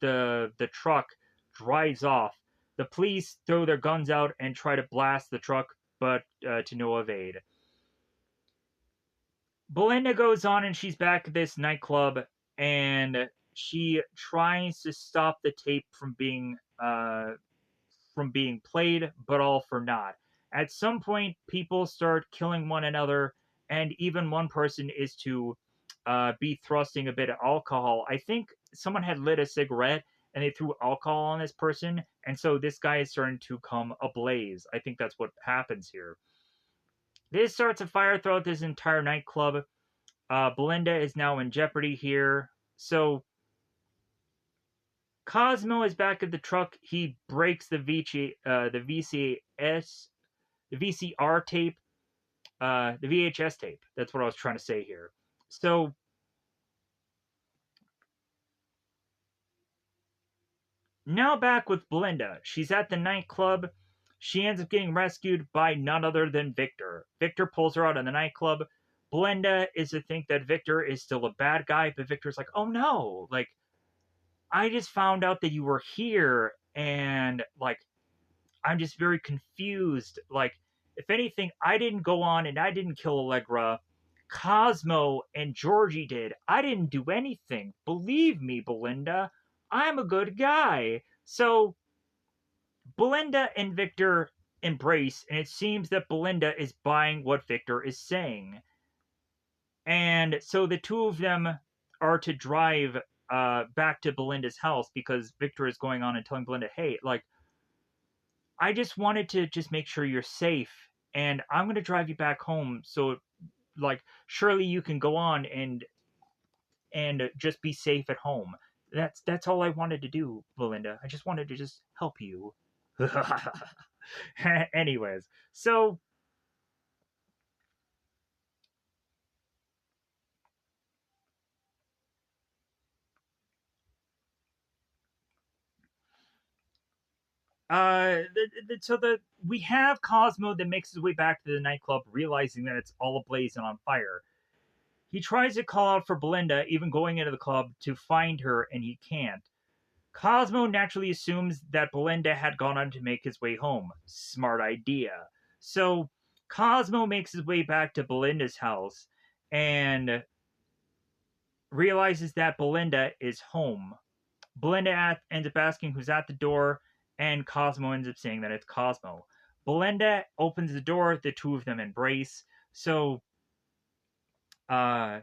the truck, drives off. The police throw their guns out and try to blast the truck, but to no avail. Belinda goes on and she's back at this nightclub, and she tries to stop the tape from being played, but all for naught. At some point, people start killing one another, and even one person is to be thrusting a bit of alcohol. I think someone had lit a cigarette and they threw alcohol on this person, and so this guy is starting to come ablaze. I think that's what happens here. This starts a fire throughout this entire nightclub. Belinda is now in jeopardy here. So Cosmo is back at the truck. He breaks the VCR tape, the VHS tape. That's what I was trying to say here. So Now back with Belinda. She's at the nightclub. She ends up getting rescued by none other than Victor. Victor pulls her out of the nightclub. Belinda is to think that Victor is still a bad guy, but Victor's like, oh no, like, I just found out that you were here, and, like, I'm just very confused. Like, if anything, I didn't go on and I didn't kill Allegra. Cosmo and Georgie did. I didn't do anything. Believe me, Belinda. I'm a good guy. So, Belinda and Victor embrace, and it seems that Belinda is buying what Victor is saying. And so the two of them are to drive back to Belinda's house because Victor is going on and telling Belinda, hey, like, I just wanted to just make sure you're safe, and I'm going to drive you back home. So, like, surely you can go on and just be safe at home. That's all I wanted to do, Belinda. I just wanted to just help you. Anyways, so so the we have Cosmo that makes his way back to the nightclub, realizing that it's all ablaze and on fire. He tries to call out for Belinda, even going into the club to find her, and he can't. Cosmo naturally assumes that Belinda had gone on to make his way home. Smart idea. So Cosmo makes his way back to Belinda's house and realizes that Belinda is home. Belinda ends up asking who's at the door, and Cosmo ends up saying that it's Cosmo. Belinda opens the door, the two of them embrace. So, uh,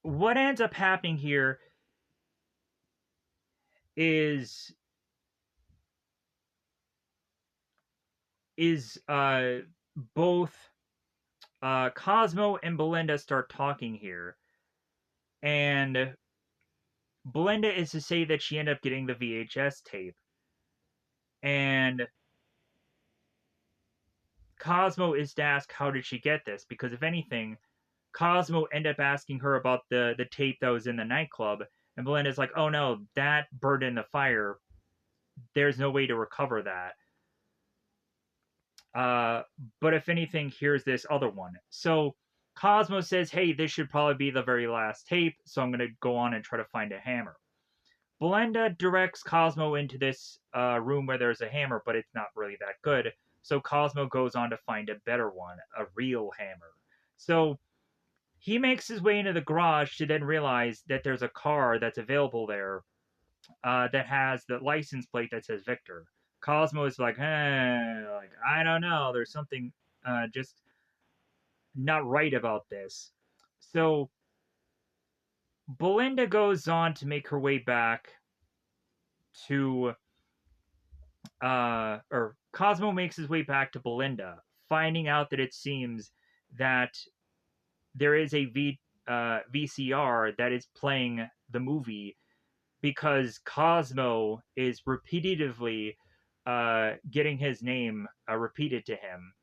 what ends up happening here is both Cosmo and Belinda start talking here, and Belinda is to say that she ended up getting the VHS tape, and Cosmo is to ask how did she get this, because if anything, Cosmo ended up asking her about the tape that was in the nightclub, and Belinda's like, oh no, that burned in the fire. There's no way to recover that. Uh, but if anything, here's this other one. So Cosmo says, hey, this should probably be the very last tape, so I'm going to go on and try to find a hammer. Belinda directs Cosmo into this room where there's a hammer, but it's not really that good. So Cosmo goes on to find a better one, a real hammer. So he makes his way into the garage to then realize that there's a car that's available there that has the license plate that says Victor. Cosmo is like, hey, like, I don't know. There's something just not right about this. So Belinda goes on to make her way back to, or Cosmo makes his way back to Belinda, finding out that it seems that there is a VCR that is playing the movie because Cosmo is repetitively getting his name repeated to him.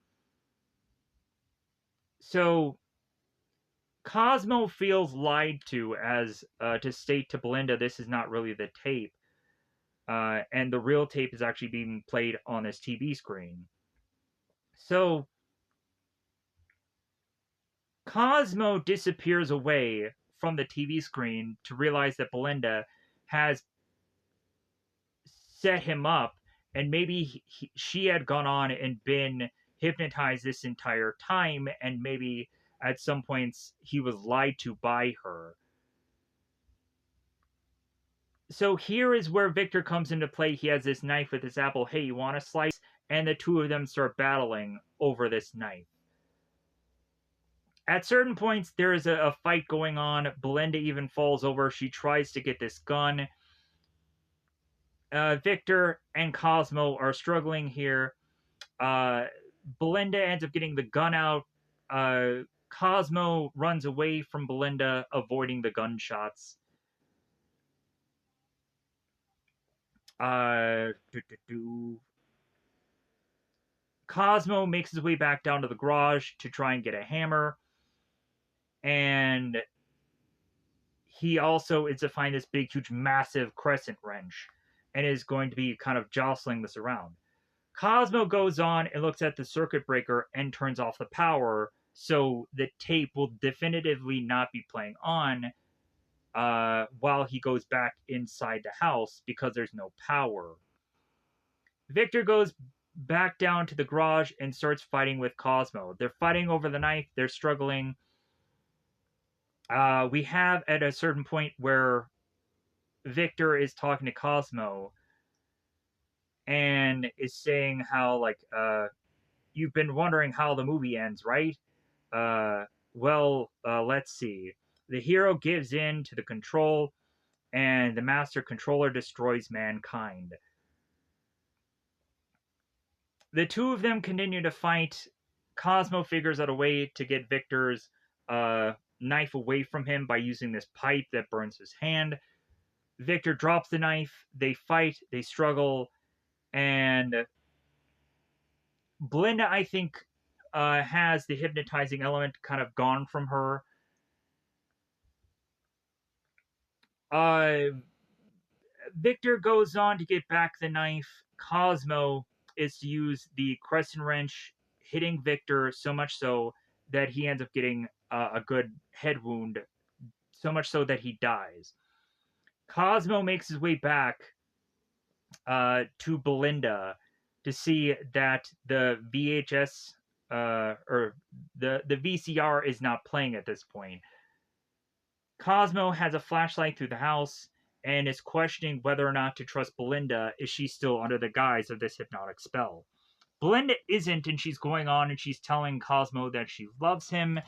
So Cosmo feels lied to as to state to Belinda this is not really the tape, and the real tape is actually being played on this TV screen. So Cosmo disappears away from the TV screen to realize that Belinda has set him up, and maybe she had gone on and been hypnotized this entire time, and maybe at some points he was lied to by her. So here is where Victor comes into play. He has this knife with this apple. Hey, you want a slice? And the two of them start battling over this knife. At certain points, there is a fight going on. Belinda even falls over. She tries to get this gun. Victor and Cosmo are struggling here. Belinda ends up getting the gun out. Cosmo runs away from Belinda, avoiding the gunshots. Cosmo makes his way back down to the garage to try and get a hammer, and he also is to find this big, huge, massive crescent wrench and is going to be kind of jostling this around. Cosmo goes on and looks at the circuit breaker and turns off the power so the tape will definitively not be playing on while he goes back inside the house because there's no power. Victor goes back down to the garage and starts fighting with Cosmo. They're fighting over the knife, they're struggling. We have at a certain point where Victor is talking to Cosmo and is saying how, like, you've been wondering how the movie ends, right? Let's see. The hero gives in to the control, and the master controller destroys mankind. The two of them continue to fight. Cosmo figures out a way to get Victor's knife away from him by using this pipe that burns his hand. Victor drops the knife. They fight. They struggle. And Belinda, I think, has the hypnotizing element kind of gone from her. Victor goes on to get back the knife. Cosmo is to use the crescent wrench, hitting Victor so much so that he ends up getting a good head wound, so much so that he dies. Cosmo makes his way back to Belinda to see that the VHS or the VCR is not playing at this point. Cosmo has a flashlight through the house and is questioning whether or not to trust Belinda. Is she still under the guise of this hypnotic spell? Belinda isn't, and she's going on and she's telling Cosmo that she loves him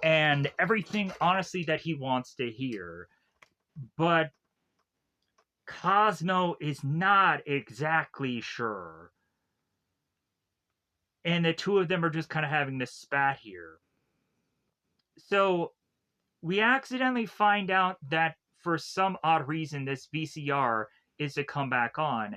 and everything, honestly, that he wants to hear. But Cosmo is not exactly sure. And the two of them are just kind of having this spat here. So we accidentally find out that for some odd reason this VCR is to come back on.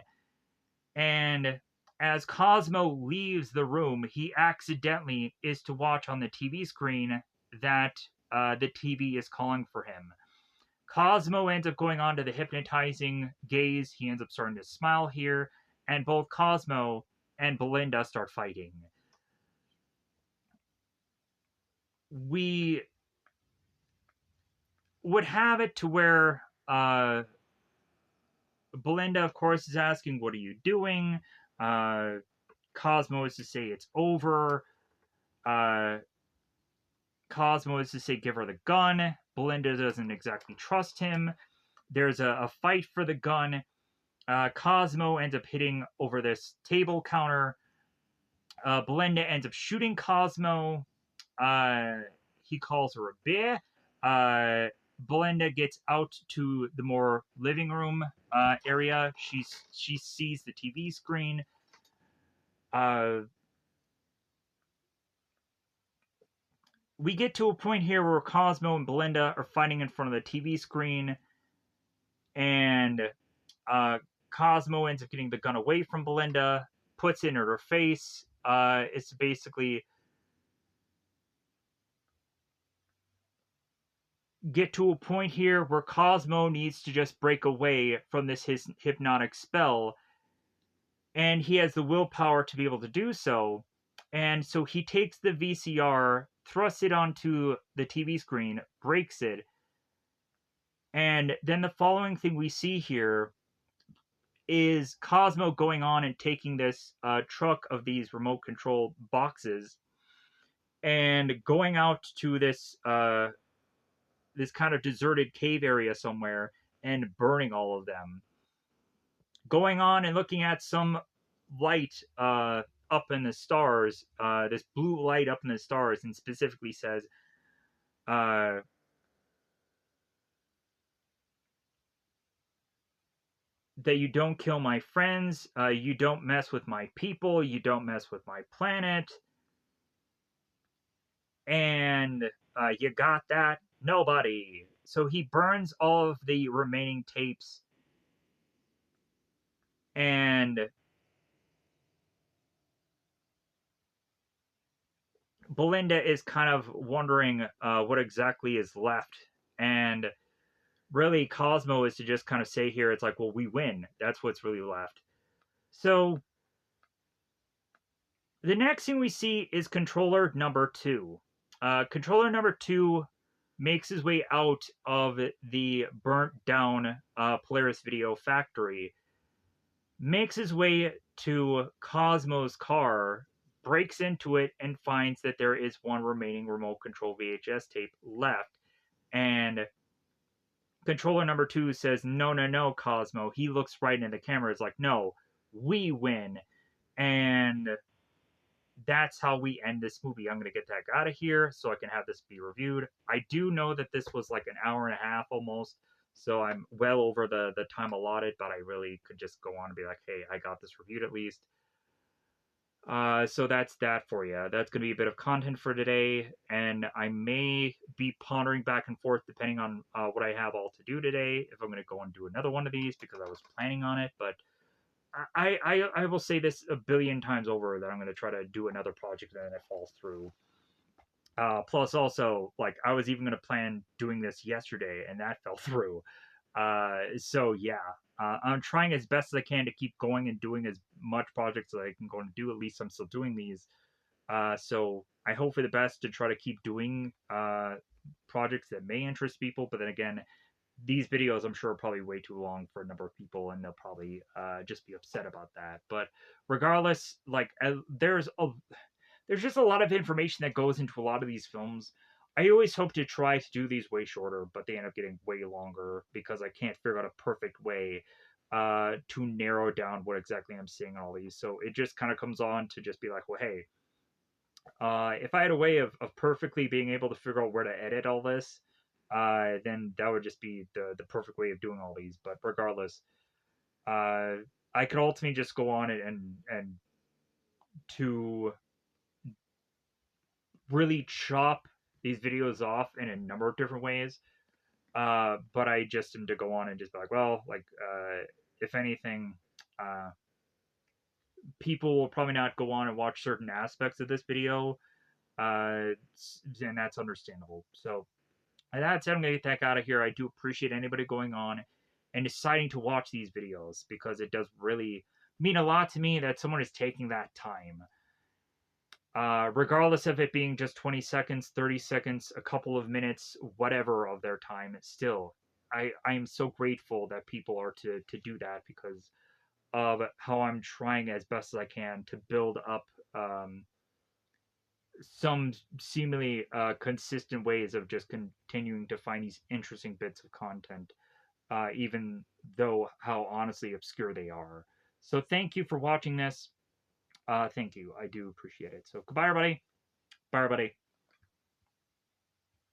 And as Cosmo leaves the room, he accidentally is to watch on the TV screen that the TV is calling for him. Cosmo ends up going on to the hypnotizing gaze. He ends up starting to smile here, and both Cosmo and Belinda start fighting. We would have it to where Belinda, of course, is asking, "What are you doing?" Cosmo is to say it's over. Cosmo is to say, "Give her the gun." Belinda doesn't exactly trust him. There's a fight for the gun. Cosmo ends up hitting over this table counter. Belinda ends up shooting Cosmo. He calls her a bear. Belinda gets out to the more living room area. She sees the TV screen. We get to a point here where Cosmo and Belinda are fighting in front of the TV screen, and Cosmo ends up getting the gun away from Belinda, puts it in her face. It's basically get to a point here where Cosmo needs to just break away from this his hypnotic spell, and he has the willpower to be able to do so. And so he takes the VCR, thrusts it onto the TV screen, breaks it, and then the following thing we see here is Cosmo going on and taking this truck of these remote control boxes and going out to this this kind of deserted cave area somewhere and burning all of them. Going on and looking at some light up in the stars, this blue light up in the stars, and specifically says, that you don't kill my friends, you don't mess with my people, you don't mess with my planet, and you got that? Nobody. So he burns all of the remaining tapes, and Belinda is kind of wondering what exactly is left. And really Cosmo is to just kind of say here, it's like, well, we win. That's what's really left. So the next thing we see is controller number 2. Controller number 2 makes his way out of the burnt down Polaris Video factory, makes his way to Cosmo's car, breaks into it, and finds that there is one remaining remote control VHS tape left. And controller number 2 says, no, no, no, Cosmo. He looks right in the camera. Is like, no, we win. And that's how we end this movie. I'm going to get that out of here so I can have this be reviewed. I do know that this was like an hour and a half almost, so I'm well over the time allotted, but I really could just go on and be like, hey, I got this reviewed at least. So that's that for you. That's going to be a bit of content for today, and I may be pondering back and forth depending on what I have all to do today, if I'm going to go and do another one of these because I was planning on it, but I will say this a billion times over that I'm going to try to do another project and then it falls through. Plus, also, like, I was even going to plan doing this yesterday and that fell through. So, yeah, I'm trying as best as I can to keep going and doing as much projects as I can go and do. At least I'm still doing these. So, I hope for the best to try to keep doing projects that may interest people. But then again, these videos I'm sure are probably way too long for a number of people and they'll probably just be upset about that. But regardless, like there's just a lot of information that goes into a lot of these films. I always hope to try to do these way shorter, but they end up getting way longer because I can't figure out a perfect way to narrow down what exactly I'm seeing in all these. So it just kind of comes on to just be like, well, hey, if I had a way of perfectly being able to figure out where to edit all this, then that would just be the perfect way of doing all these. But regardless, I could ultimately just go on and to really chop these videos off in a number of different ways. But I just am to go on and just be like, well, like if anything, people will probably not go on and watch certain aspects of this video, and that's understandable. So that said, I'm going to get the heck out of here. I do appreciate anybody going on and deciding to watch these videos because it does really mean a lot to me that someone is taking that time. Regardless of it being just 20 seconds, 30 seconds, a couple of minutes, whatever of their time, still, I am so grateful that people are to do that because of how I'm trying as best as I can to build up some seemingly consistent ways of just continuing to find these interesting bits of content, even though how honestly obscure they are. So thank you for watching this. Thank you. I do appreciate it. So goodbye, everybody. Bye, everybody.